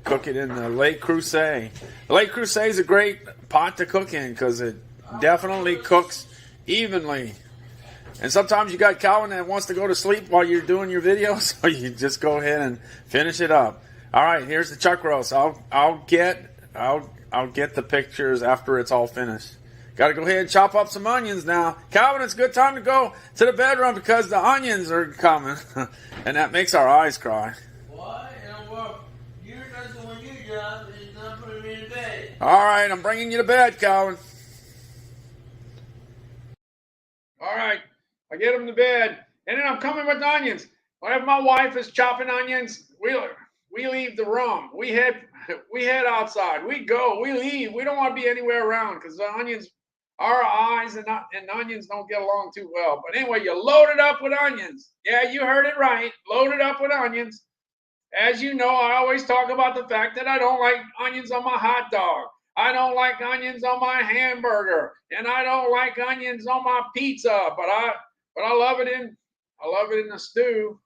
[SPEAKER 1] cook it in the Le Creuset. The Le Creuset is a great pot to cook in because it definitely cooks evenly. And sometimes you got Calvin that wants to go to sleep while you're doing your video, so you just go ahead and finish it up. All right, here's the chuck roast. I'll get the pictures after it's all finished. Got to go ahead and chop up some onions now. Calvin, it's a good time to go to the bedroom because the onions are coming. And that makes our eyes cry.
[SPEAKER 11] What? You're not doing your job. It's not putting me to bed.
[SPEAKER 1] All right, I'm bringing you to bed, Calvin. All right, I get him to bed. And then I'm coming with onions. Whenever my wife is chopping onions, we leave the room. We head outside. We go. We leave. We don't want to be anywhere around because the onions, our eyes and onions don't get along too well. But anyway, you load it up with onions. Yeah, you heard it right. Load it up with onions. As you know, I always talk about the fact that I don't like onions on my hot dog. I don't like onions on my hamburger, and I don't like onions on my pizza. But I love it in a stew.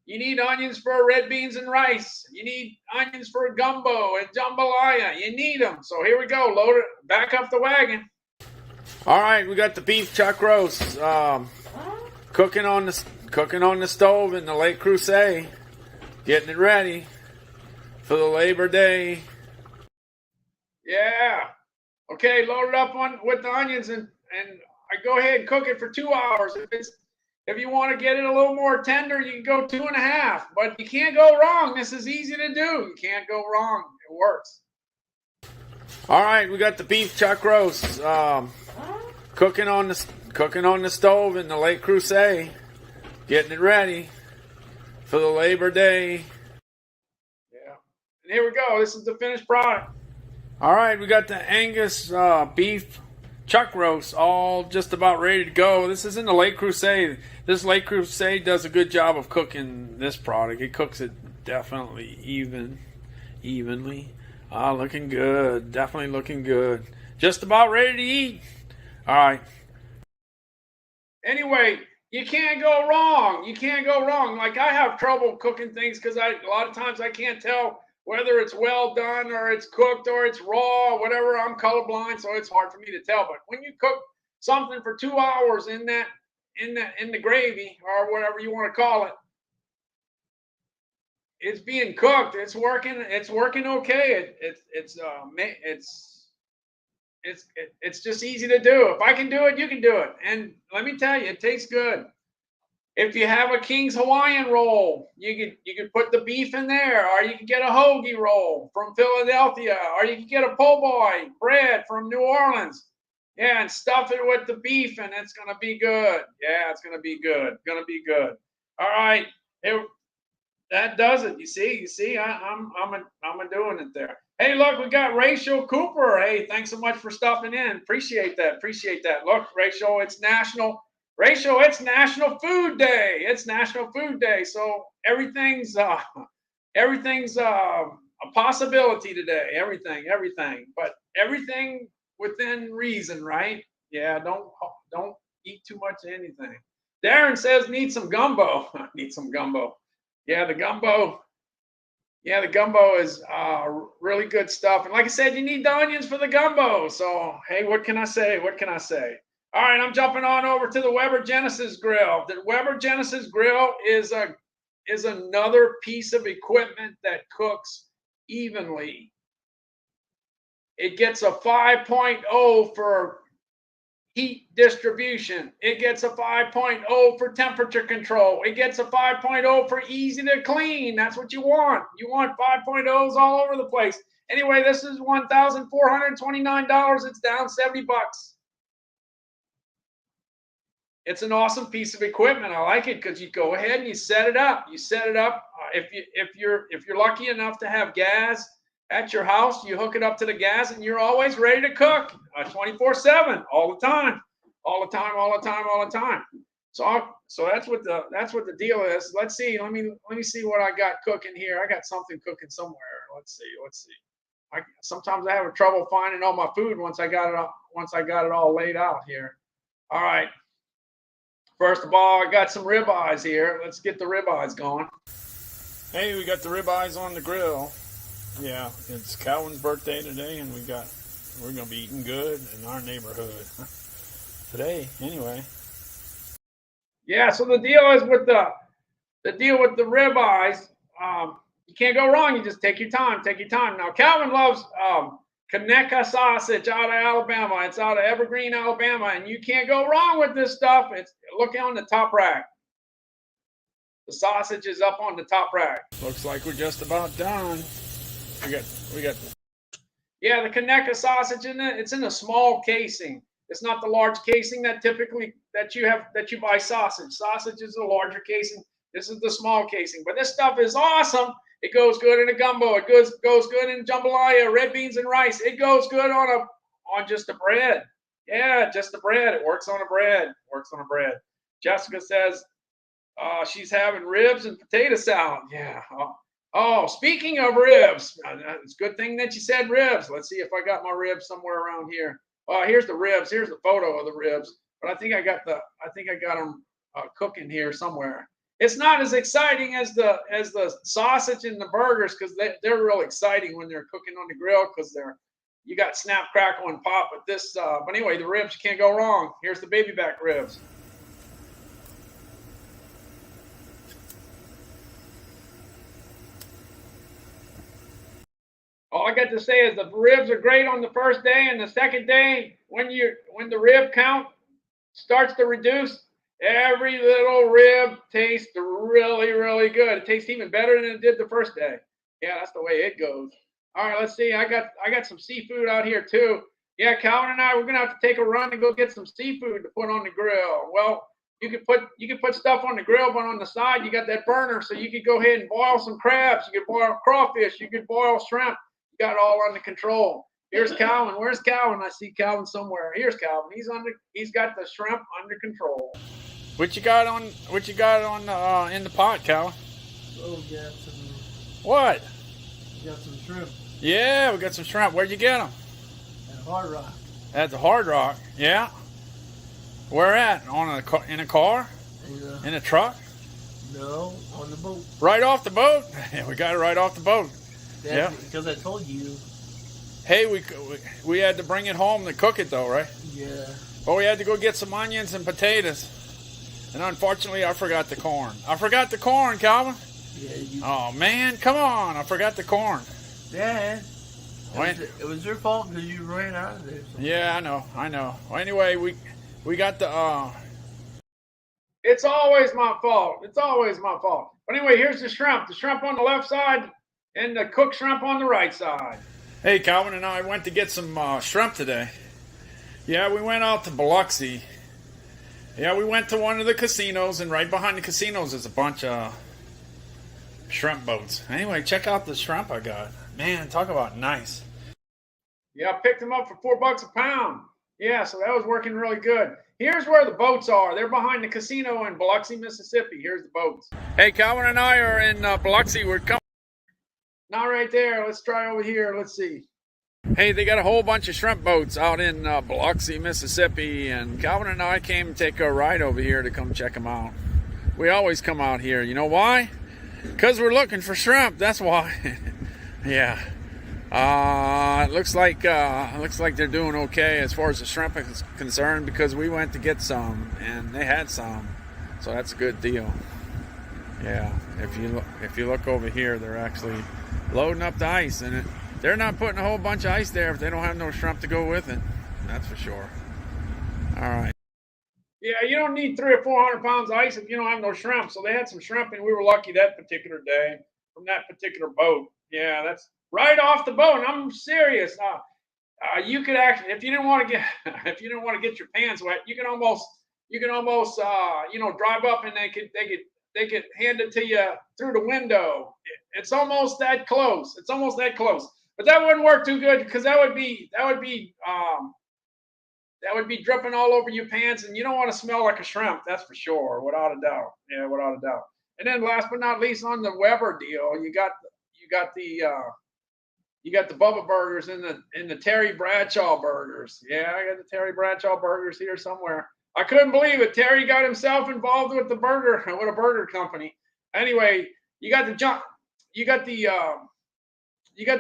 [SPEAKER 1] You need onions for red beans and rice. You need onions for gumbo and jambalaya. You need them. So here we go. Load it. Back up the wagon. All right, we got the beef chuck roast cooking on the stove in the Lake Crusade. Getting it ready for the Labor Day. Yeah. Okay, load it up with the onions and I go ahead and cook it for 2 hours. If you want to get it a little more tender, you can go 2.5. But you can't go wrong. This is easy to do. You can't go wrong. It works. All right, we got the beef chuck roast cooking on the stove in the Lake Crusade. Getting it ready for the Labor Day. Yeah. And here we go. This is the finished product. All right, we got the Angus beef chuck roast all just about ready to go. This is in the Lake Crusade. This Lake Crusade does a good job of cooking this product. It cooks it definitely evenly. Looking good. Definitely looking good. Just about ready to eat. All right. Anyway, you can't go wrong. You can't go wrong. Like I have trouble cooking things because a lot of times I can't tell whether it's well done or it's cooked or it's raw or whatever. I'm colorblind, so it's hard for me to tell. But when you cook something for 2 hours in the gravy or whatever you want to call it, it's being cooked. It's working. It's working okay. It's just easy to do. If I can do it, you can do it. And let me tell you, it tastes good. If you have a King's Hawaiian roll, you could put the beef in there, or you can get a hoagie roll from Philadelphia, or you can get a po' boy bread from New Orleans. Yeah, and stuff it with the beef, and it's gonna be good. Yeah, it's gonna be good. Gonna be good. All right, that does it. You see, I'm doing it there. Hey, look, we got Rachel Cooper. Hey, thanks so much for stopping in. Appreciate that. Look, Rachel, it's National Food Day. It's National Food Day. So everything's a possibility today. Everything. But everything within reason, right? Yeah, don't eat too much of anything. Darren says need some gumbo. Need some gumbo. Yeah, the gumbo is really good stuff. And like I said, you need the onions for the gumbo. So, hey, what can I say? All right, I'm jumping on over to the Weber Genesis Grill. The Weber Genesis Grill is another piece of equipment that cooks evenly. It gets a 5.0 for heat distribution. It gets a 5.0 for temperature control. It gets a 5.0 for easy to clean. That's what you want. You want 5.0s all over the place. Anyway, this is $1,429. It's down $70. It's an awesome piece of equipment. I like it because you go ahead and you set it up. If you're lucky enough to have gas at your house, you hook it up to the gas, and you're always ready to cook 24/7, all the time. So that's what the deal is. Let's see. Let me see what I got cooking here. I got something cooking somewhere. Let's see. Sometimes I have trouble finding all my food once I got it all laid out here. All right. First of all, I got some ribeyes here. Let's get the ribeyes going. Hey, we got the ribeyes on the grill. Yeah, it's Calvin's birthday today, and we're gonna be eating good in our neighborhood today. Anyway. Yeah, so the deal is with the ribeyes. You can't go wrong. You just take your time. Now, Calvin loves Conecuh sausage out of Alabama. It's out of Evergreen, Alabama, and you can't go wrong with this stuff. It's look on the top rack. The sausage is up on the top rack. Looks like we're just about done. We got. Yeah, the Conecuh sausage in it. It's in a small casing. It's not the large casing that typically that you buy sausage. Sausage is a larger casing. This is the small casing. But this stuff is awesome. It goes good in a gumbo. It goes good in jambalaya, red beans and rice. It goes good on just a bread. Yeah, just the bread. It works on a bread. Works on a bread. Jessica says she's having ribs and potato salad. Yeah. Oh, speaking of ribs, it's a good thing that you said ribs. Let's see if I got my ribs somewhere around here. Here's the ribs. Here's the photo of the ribs. But I think I got them cooking here somewhere. It's not as exciting as the sausage and the burgers because they're real exciting when they're cooking on the grill because you got snap, crackle, and pop. But anyway, the ribs, you can't go wrong. Here's the baby back ribs. All I got to say is the ribs are great on the first day, and the second day, when the rib count starts to reduce, every little rib tastes really, really good. It tastes even better than it did the first day. Yeah, that's the way it goes. All right, let's see. I got some seafood out here too. Yeah, Calvin and I, we're gonna have to take a run and go get some seafood to put on the grill. Well, you could put stuff on the grill, but on the side you got that burner, so you could go ahead and boil some crabs. You could boil crawfish. You could boil shrimp. You got it all under control. Here's Calvin. Where's Calvin? I see Calvin somewhere. Here's Calvin. He's got the shrimp under control. What you got on in the pot, Calvin?
[SPEAKER 11] Oh, we got some.
[SPEAKER 1] What?
[SPEAKER 11] We got some shrimp.
[SPEAKER 1] Yeah, we got some shrimp. Where'd you get them?
[SPEAKER 11] At Hard Rock.
[SPEAKER 1] At the Hard Rock. Yeah. Where at? In a car?
[SPEAKER 11] Yeah.
[SPEAKER 1] In a truck?
[SPEAKER 11] No, on the boat.
[SPEAKER 1] Right off the boat? Yeah, we got it right off the boat.
[SPEAKER 11] Yeah. Because I told you.
[SPEAKER 1] Hey, we had to bring it home to cook it though, right?
[SPEAKER 11] Yeah.
[SPEAKER 1] But we had to go get some onions and potatoes. And unfortunately, I forgot the corn. I forgot the corn, Calvin.
[SPEAKER 11] Yeah.
[SPEAKER 1] Oh, man, come on. I forgot the corn.
[SPEAKER 11] Dad, it was your fault because you ran out of there.
[SPEAKER 1] Yeah, I know. Well, anyway, we got the... It's always my fault. It's always my fault. But anyway, here's the shrimp. The shrimp on the left side and the cooked shrimp on the right side. Hey, Calvin and I went to get some shrimp today. Yeah, we went out to Biloxi. Yeah, we went to one of the casinos, and right behind the casinos is a bunch of shrimp boats. Anyway, check out the shrimp I got. Man, talk about nice. Yeah, I picked them up for $4 a pound. Yeah, so that was working really good. Here's where the boats are. They're behind the casino in Biloxi, Mississippi. Here's the boats. Hey, Calvin and I are in Biloxi. We're coming. Not right there. Let's try over here. Let's see. Hey, they got a whole bunch of shrimp boats out in Biloxi, Mississippi, and Calvin and I came to take a ride over here to come check them out. We always come out here. You know why? Because we're looking for shrimp. That's why. Yeah. It looks like they're doing okay as far as the shrimp is concerned because we went to get some and they had some, so that's a good deal. Yeah. If you look over here, they're actually loading up the ice in it. They're not putting a whole bunch of ice there if they don't have no shrimp to go with it. That's for sure. All right. Yeah, you don't need 300 or 400 pounds of ice if you don't have no shrimp. So they had some shrimp, and we were lucky that particular day from that particular boat. Yeah, that's right off the boat. And I'm serious. You could actually, if you didn't want to get your pants wet, you can almost drive up and they could hand it to you through the window. It's almost that close. It's almost that close. But that wouldn't work too good because that would be dripping all over your pants, and you don't want to smell like a shrimp. That's for sure, without a doubt. Yeah, without a doubt. And then last but not least, on the Weber deal, you got the Bubba burgers and the Terry Bradshaw burgers. Yeah, I got the Terry Bradshaw burgers here somewhere. I couldn't believe it. Terry got himself involved with a burger company. Anyway, you got the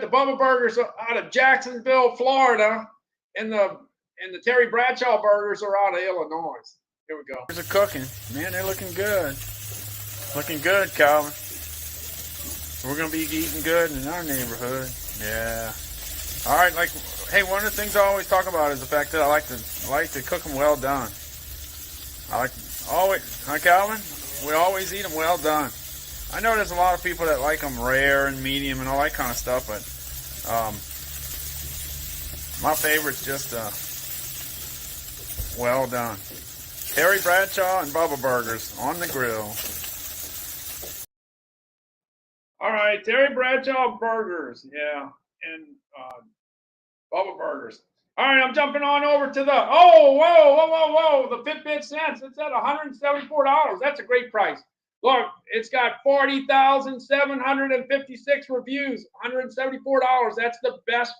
[SPEAKER 1] Bubba burgers out of Jacksonville, Florida, and the Terry Bradshaw burgers are out of Illinois. Here we go. They're cooking. Man, they're looking good. Looking good, Calvin. We're gonna be eating good in our neighborhood. Yeah. All right, like Hey, one of the things I always talk about is the fact that I like to cook them well done. I like Calvin. We always eat them well done. I know there's a lot of people that like them rare and medium and all that kind of stuff, but my favorite's just well done. Terry Bradshaw and Bubba Burgers on the grill. All right, Terry Bradshaw Burgers, yeah, and Bubba Burgers. All right, I'm jumping on over to the, the Fitbit Sense. It's at $174. That's a great price. Look, it's got 40,756 reviews, $174. That's the best.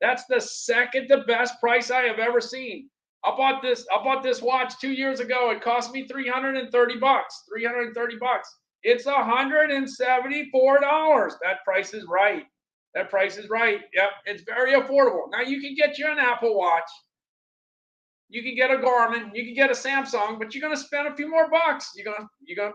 [SPEAKER 1] That's the second to best price I have ever seen. I bought this watch 2 years ago. It cost me $330. $330. It's $174. That price is right. That price is right. Yep, it's very affordable. Now you can get you an Apple Watch. You can get a Garmin. You can get a Samsung, but you're gonna spend a few more bucks. You're gonna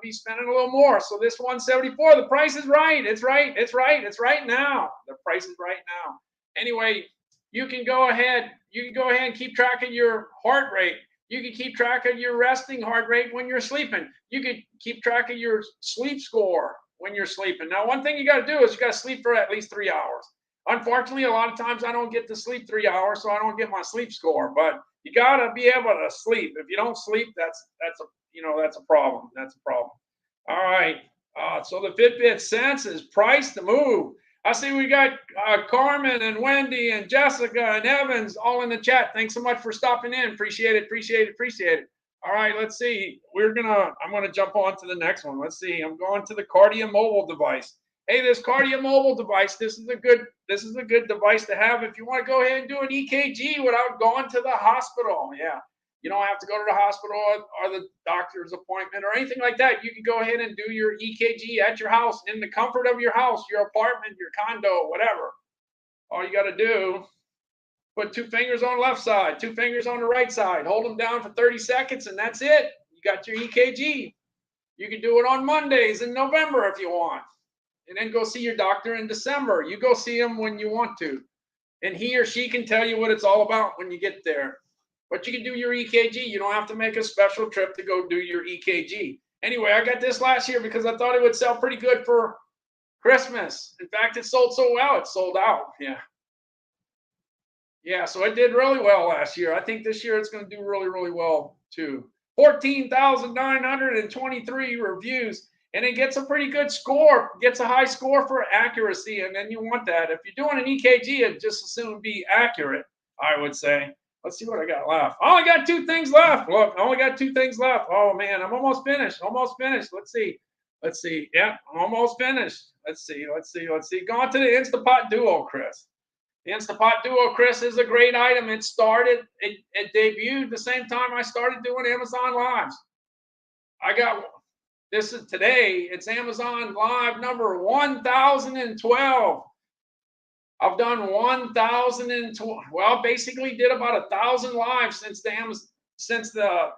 [SPEAKER 1] be spending a little more. So this 174, the price is right. It's right. It's right. It's right now. The price is right now. Anyway, you can go ahead. You can go ahead and keep track of your heart rate. You can keep track of your resting heart rate when you're sleeping. You can keep track of your sleep score when you're sleeping. Now, one thing you got to do is you got to sleep for at least 3 hours. Unfortunately, a lot of times I don't get to sleep 3 hours, so I don't get my sleep score. But you got to be able to sleep. If you don't sleep, that's a problem. That's a problem. All right. So the Fitbit Sense is priced to move. I see we got Carmen and Wendy and Jessica and Evans all in the chat. Thanks so much for stopping in. Appreciate it. Appreciate it. Appreciate it. All right, let's see. I'm gonna jump on to the next one. Let's see. I'm going to the Cardia mobile device. Hey, this Cardia mobile device. This is a good device to have if you want to go ahead and do an EKG without going to the hospital. Yeah, you don't have to go to the hospital or the doctor's appointment or anything like that. You can go ahead and do your EKG at your house in the comfort of your house, your apartment, your condo, whatever. All you got to do. Put 2 fingers on the left side, 2 fingers on the right side. Hold them down for 30 seconds, and that's it. You got your EKG. You can do it on Mondays in November if you want. And then go see your doctor in December. You go see him when you want to. And he or she can tell you what it's all about when you get there. But you can do your EKG. You don't have to make a special trip to go do your EKG. Anyway, I got this last year because I thought it would sell pretty good for Christmas. In fact, it sold so well, it sold out. Yeah. Yeah, so it did really well last year. I think this year it's going to do really, really well too. 14,923 reviews, and it gets a pretty good score. Gets a high score for accuracy, and then you want that. If you're doing an EKG, it just as soon be accurate, I would say. Let's see what I got left. I only got 2 things left. Look, I only got 2 things left. Oh man, I'm almost finished. Almost finished. Let's see. Yeah, I'm almost finished. Let's see. Go on to the Instapot Duo, Chris. The Instapot Duo, Chris, is a great item. It debuted the same time I started doing Amazon Lives. This is today. It's Amazon Live number 1012. I've done 1012. Well, basically did about 1,000 lives since the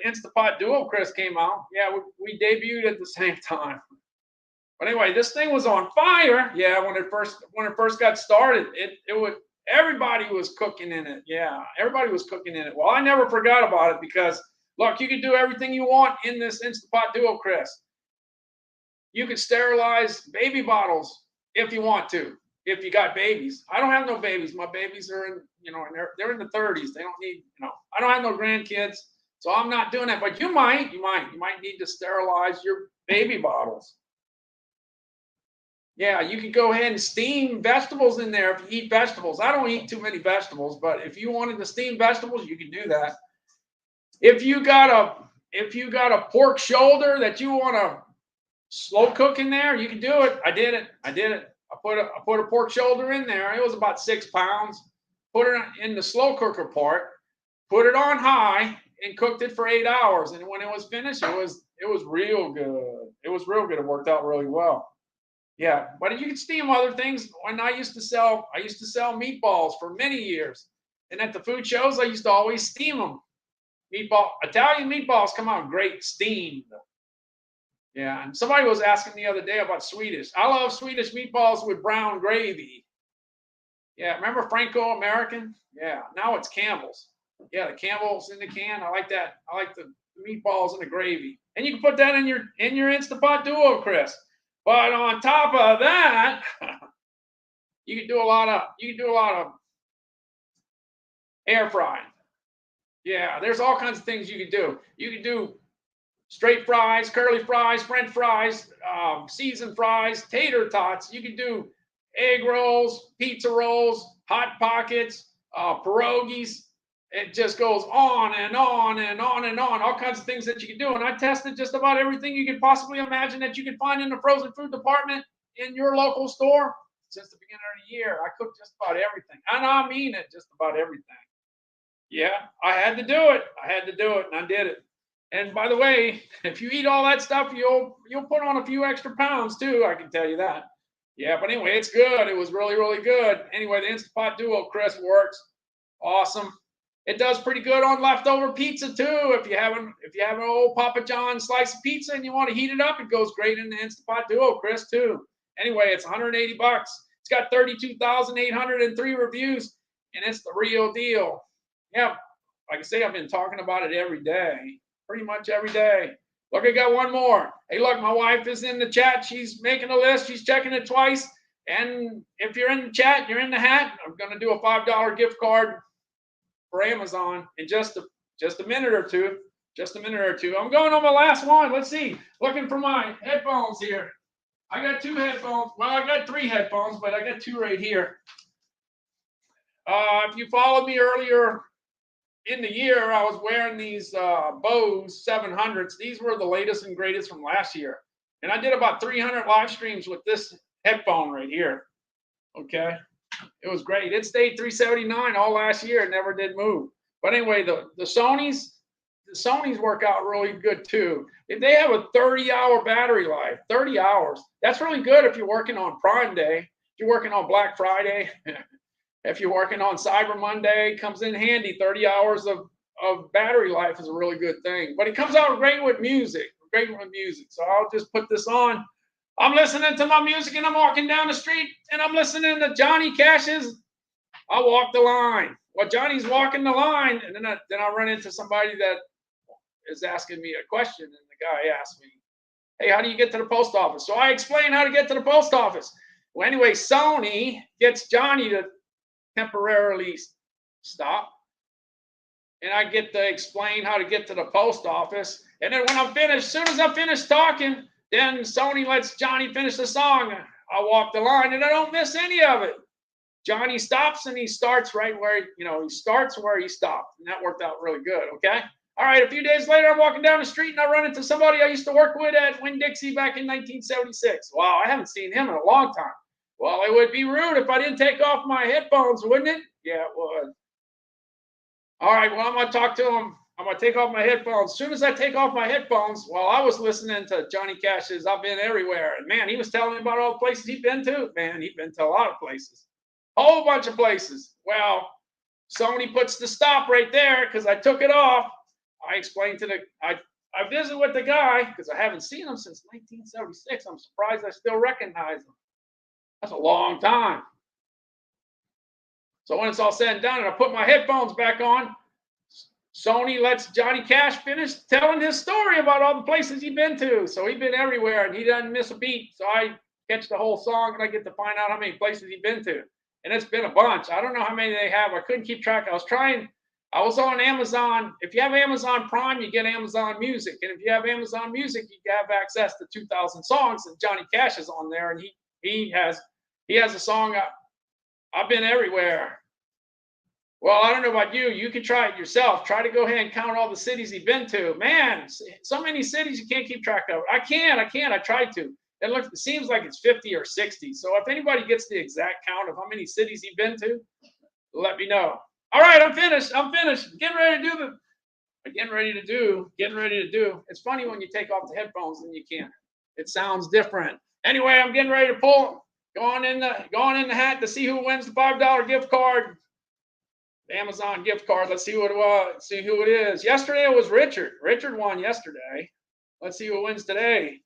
[SPEAKER 1] Instapot Duo, Chris, came out. Yeah, we debuted at the same time. But anyway, this thing was on fire. Yeah, when it first got started, everybody was cooking in it. Yeah, everybody was cooking in it. Well, I never forgot about it because look, you can do everything you want in this Instapot Duo, Chris. You can sterilize baby bottles if you want to. If you got babies, I don't have no babies. My babies are they're in the 30s. They don't need, I don't have no grandkids, so I'm not doing that. But you might need to sterilize your baby bottles. Yeah, you can go ahead and steam vegetables in there if you eat vegetables. I don't eat too many vegetables, but if you wanted to steam vegetables, you can do that. If you got a pork shoulder that you want to slow cook in there, you can do it. I did it. I put a pork shoulder in there. It was about 6 pounds. Put it in the slow cooker part. Put it on high and cooked it for 8 hours. And when it was finished, it was real good. It was real good. It worked out really well. Yeah, but you can steam other things. When I used to sell meatballs for many years, and at the food shows, I used to always steam them. Italian meatballs come out great steamed. Yeah, and somebody was asking the other day about Swedish. I love Swedish meatballs with brown gravy. Yeah, remember Franco American? Yeah, now it's Campbell's. Yeah, the Campbell's in the can. I like that. I like the meatballs and the gravy. And you can put that in your Instant Pot Duo, Chris. But on top of that, you can do a lot of air frying. Yeah, there's all kinds of things you can do. You can do straight fries, curly fries, French fries, seasoned fries, tater tots. You can do egg rolls, pizza rolls, hot pockets, pierogies. It just goes on and on and on and on. All kinds of things that you can do. And I tested just about everything you could possibly imagine that you could find in the frozen food department in your local store since the beginning of the year. I cooked just about everything. And I mean it, just about everything. Yeah, I had to do it. And I did it. And by the way, if you eat all that stuff, you'll put on a few extra pounds too. I can tell you that. Yeah, but anyway, it's good. It was really, really good. Anyway, the Instant Pot Duo, Chris, works. Awesome. It does pretty good on leftover pizza too. If you have an old Papa John's slice of pizza and you want to heat it up, it goes great in the Instant Pot Duo, Chris, too. Anyway, it's $180. It's got 32,803 reviews, and it's the real deal. Yeah, like I say, I've been talking about it every day, pretty much every day. Look, I got one more. Hey, look, my wife is in the chat. She's making a list. She's checking it twice. And if you're in the chat, you're in the hat, I'm going to do a $5 gift card for Amazon in just a minute or two. I'm going on my last one. Let's see. Looking for my headphones here. I got 2 headphones. Well, I got 3 headphones, but I got 2 right here. If you followed me earlier in the year, I was wearing these Bose 700s. These were the latest and greatest from last year. And I did about 300 live streams with this headphone right here. Okay. It was great. It stayed 379 all last year. It never did move. But anyway, the Sonys work out really good too. If they have a 30-hour battery life, 30 hours, that's really good if you're working on Prime Day, if you're working on Black Friday, if you're working on Cyber Monday, comes in handy. 30 hours of battery life is a really good thing. But it comes out great with music. So I'll just put this on. I'm listening to my music and I'm walking down the street and I'm listening to Johnny Cash's I Walk the Line. Well, Johnny's walking the line, and then I run into somebody that is asking me a question, and the guy asked me, hey, how do you get to the post office? So I explain how to get to the post office. Well, anyway, Sony gets Johnny to temporarily stop, and I get to explain how to get to the post office. And then when I'm finished, as soon as I finish talking, then Sony lets Johnny finish the song. I walk the line, and I don't miss any of it. Johnny stops, and he starts right where, he starts where he stopped. And that worked out really good, okay? All right, a few days later, I'm walking down the street, and I run into somebody I used to work with at Winn-Dixie back in 1976. Wow, I haven't seen him in a long time. Well, it would be rude if I didn't take off my headphones, wouldn't it? Yeah, it would. All right, well, I'm going to talk to him. I'm going to take off my headphones. As soon as I take off my headphones, well, I was listening to Johnny Cash's I've Been Everywhere. And, man, he was telling me about all the places he'd been to. Man, he'd been to a lot of places. A whole bunch of places. Well, Sony puts the stop right there because I took it off. I explained to I visited with the guy because I haven't seen him since 1976. I'm surprised I still recognize him. That's a long time. So when it's all said and done and I put my headphones back on, Sony lets Johnny Cash finish telling his story about all the places he'd been to. So he'd been everywhere and he doesn't miss a beat. So I catch the whole song and I get to find out how many places he'd been to. And it's been a bunch. I don't know how many they have. I couldn't keep track. I was on Amazon. If you have Amazon Prime, you get Amazon Music. And if you have Amazon Music, you have access to 2,000 songs. And Johnny Cash is on there. And he has a song, I've Been Everywhere. Well, I don't know about you. You can try it yourself. Try to go ahead and count all the cities he's been to. Man, so many cities you can't keep track of. I can. I tried to. It seems like it's 50 or 60. So if anybody gets the exact count of how many cities he's been to, let me know. All right, I'm finished. Getting ready to do. It's funny when you take off the headphones and you can't. It sounds different. Anyway, I'm getting ready to going in the hat to see who wins the $5 gift card. The Amazon gift card. Let's see what it was. See who it is. Yesterday it was Richard. Richard won yesterday. Let's see who wins today.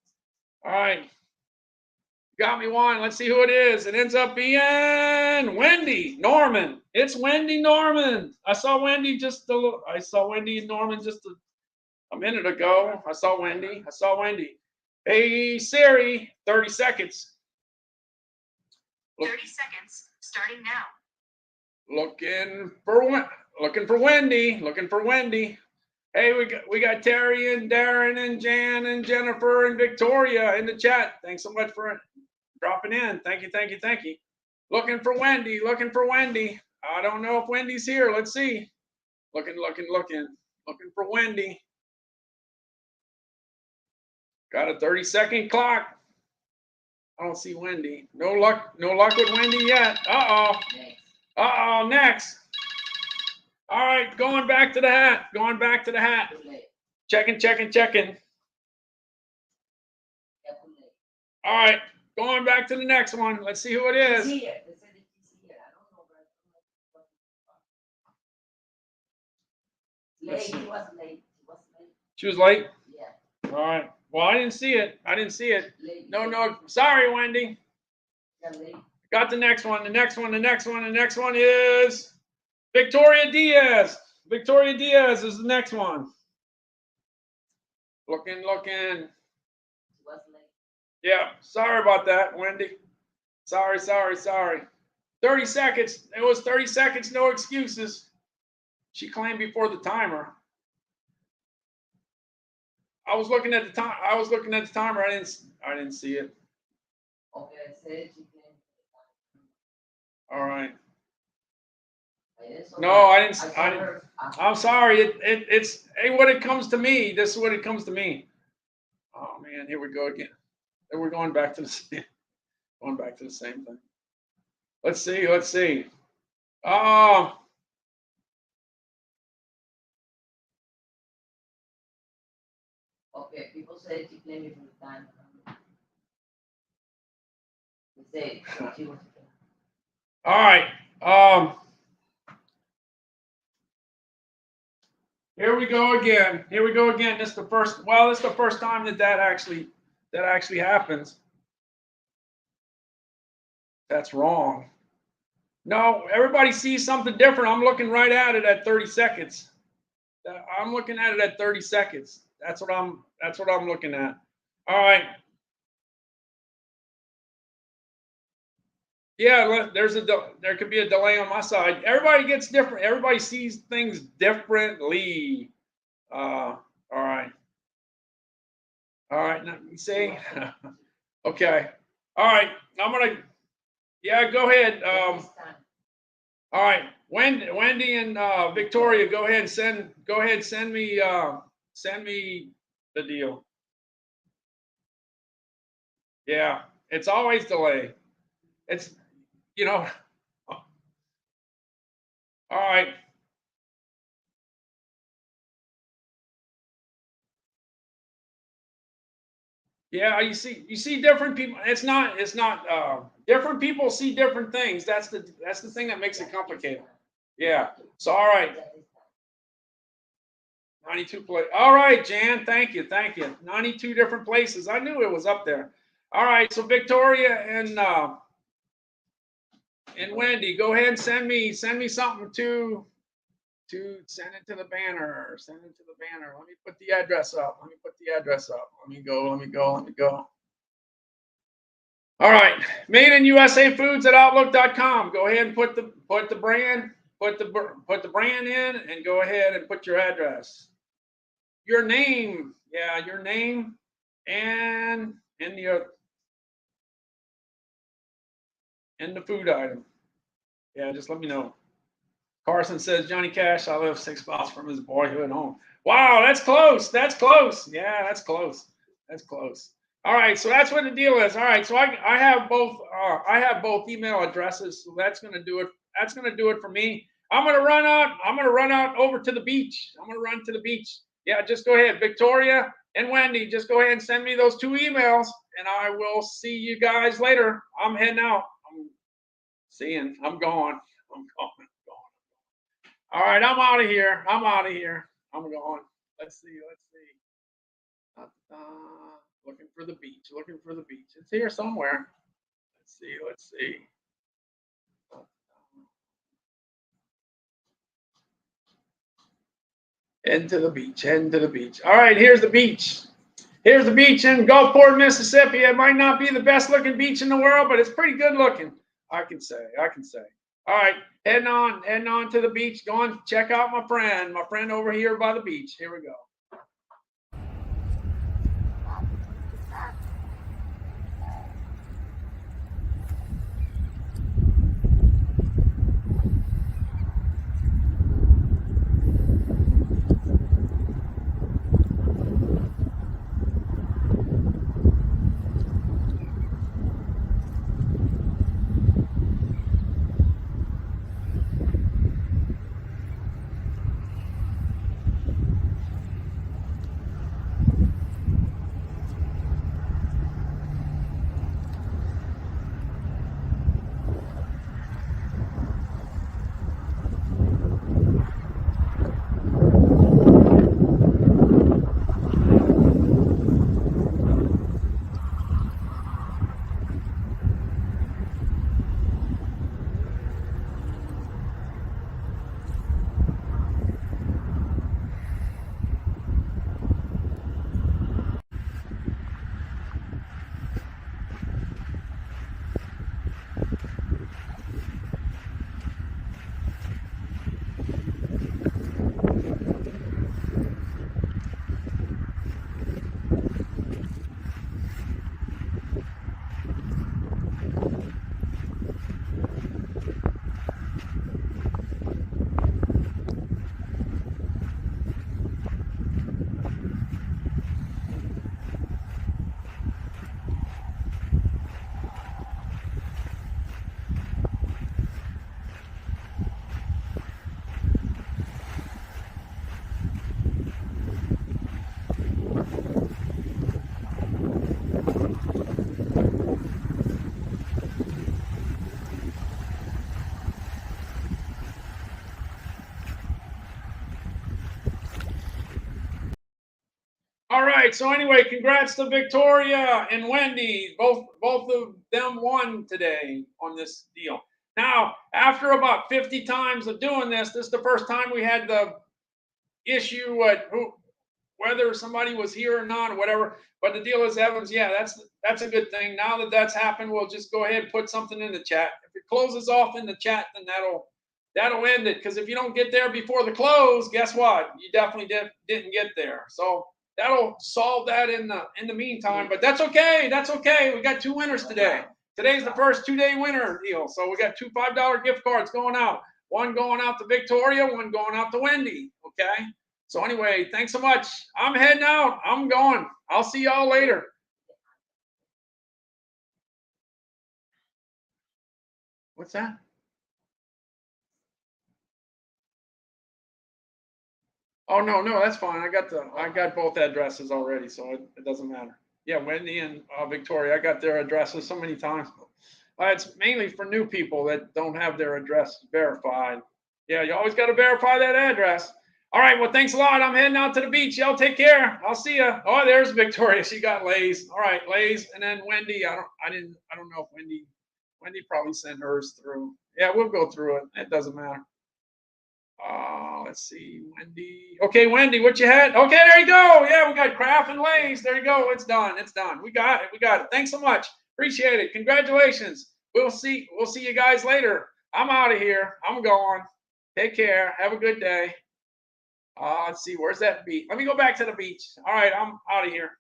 [SPEAKER 1] All right. Got me one. Let's see who it is. It ends up being Wendy Norman. It's Wendy Norman. I saw Wendy Norman just a minute ago. I saw Wendy. Hey Siri, 30 seconds.
[SPEAKER 6] 30 seconds, starting now.
[SPEAKER 1] Looking for Wendy. Hey, we got Terry and Darren and Jan and Jennifer and Victoria in the chat. Thanks so much for dropping in. Thank you. Looking for Wendy. I don't know if Wendy's here. Let's see. Looking for Wendy. Got a 30-second clock. I don't see Wendy. No luck with Wendy yet. Uh-oh, next. All right, going back to the hat. Checking. All right, going back to the next one. Let's see who it is. She was late?
[SPEAKER 2] Yeah.
[SPEAKER 1] All right. Well, I didn't see it. No. Sorry, Wendy. Got the next one. The next one is Victoria Diaz. Victoria Diaz is the next one. Looking. Yeah. Sorry about that, Wendy. Sorry. 30 seconds. It was 30 seconds. No excuses. She claimed before the timer. I was looking at the timer. I didn't see it.
[SPEAKER 2] Okay,
[SPEAKER 1] All right. No, I didn't. I'm sorry. It's what it comes to me. This is what it comes to me. Oh man, here we go again. And we're going back to the same thing. Let's see.
[SPEAKER 2] Okay, people say she claimed it from the time. They say she was.
[SPEAKER 1] All right. Here we go again. This is the first time that actually happens. That's wrong. No, everybody sees something different. I'm looking right at it at 30 seconds. I'm looking at it at 30 seconds. That's what I'm looking at. All right. Yeah, there could be a delay on my side. Everybody gets different. Everybody sees things differently. All right. Let me see. Okay. All right. Go ahead. All right. Wendy and Victoria, go ahead and send me the deal. Yeah, it's always delayed. It's all right. Yeah, you see different people. It's not different people see different things. That's the thing that makes it complicated. Yeah. So all right. 92 places. All right, Jan. Thank you. 92 different places. I knew it was up there. All right. So Victoria and Wendy, go ahead and send me something to send it to the banner. Let me put the address up. Let me go. All right. Made in USA Foods at Outlook.com. Go ahead and put the brand in, and go ahead and put your address. Your name. Yeah, your name and in the food item. Yeah, just let me know. Carson says, Johnny Cash, I live 6 miles from his boyhood home. Wow, that's close. Yeah, that's close. All right, so that's what the deal is. All right, so I have both email addresses, so that's gonna do it. That's gonna do it for me. I'm gonna run out over to the beach. Yeah, just go ahead, Victoria and Wendy. Just go ahead and send me those 2 emails, and I will see you guys later. I'm heading out. I'm going. All right, I'm out of here. I'm going. Let's see. Looking for the beach. It's here somewhere. Let's see. Heading to the beach, heading to the beach. All right, here's the beach. Here's the beach in Gulfport, Mississippi. It might not be the best looking beach in the world, but it's pretty good looking. I can say. All right, heading on to the beach. Going check out my friend over here by the beach. Here we go. All right. So anyway, congrats to Victoria and Wendy. Both of them won today on this deal. Now, after about 50 times of doing this is the first time we had the issue whether somebody was here or not or whatever. But the deal is, Evans, yeah, that's a good thing. Now that that's happened, we'll just go ahead and put something in the chat. If it closes off in the chat, then that'll end it. Because if you don't get there before the close, guess what? You definitely didn't get there. So that'll solve that in the meantime. But that's okay. That's okay. We got 2 winners today. Today's the first 2-day winner deal. So we got 2 $5 gift cards going out. One going out to Victoria, one going out to Wendy. Okay. So anyway, thanks so much. I'm heading out. I'm going. I'll see y'all later. What's that? Oh no, that's fine. I got both addresses already, so it doesn't matter. Yeah, Wendy and Victoria, I got their addresses so many times. It's mainly for new people that don't have their address verified. Yeah, you always got to verify that address. All right, well, thanks a lot. I'm heading out to the beach. Y'all take care. I'll see ya. Oh, there's Victoria. She got Lay's. All right, Lay's, and then Wendy. I don't know if Wendy probably sent hers through. Yeah, we'll go through it. It doesn't matter. Let's see, Wendy. Okay, Wendy, what you had? Okay, there you go. Yeah, we got Kraft and Lay's. There you go. It's done. It's done. We got it. Thanks so much. Appreciate it. Congratulations. We'll see you guys later. I'm out of here. I'm going. Take care. Have a good day. Let's see, where's that beach? Let me go back to the beach. All right, I'm out of here.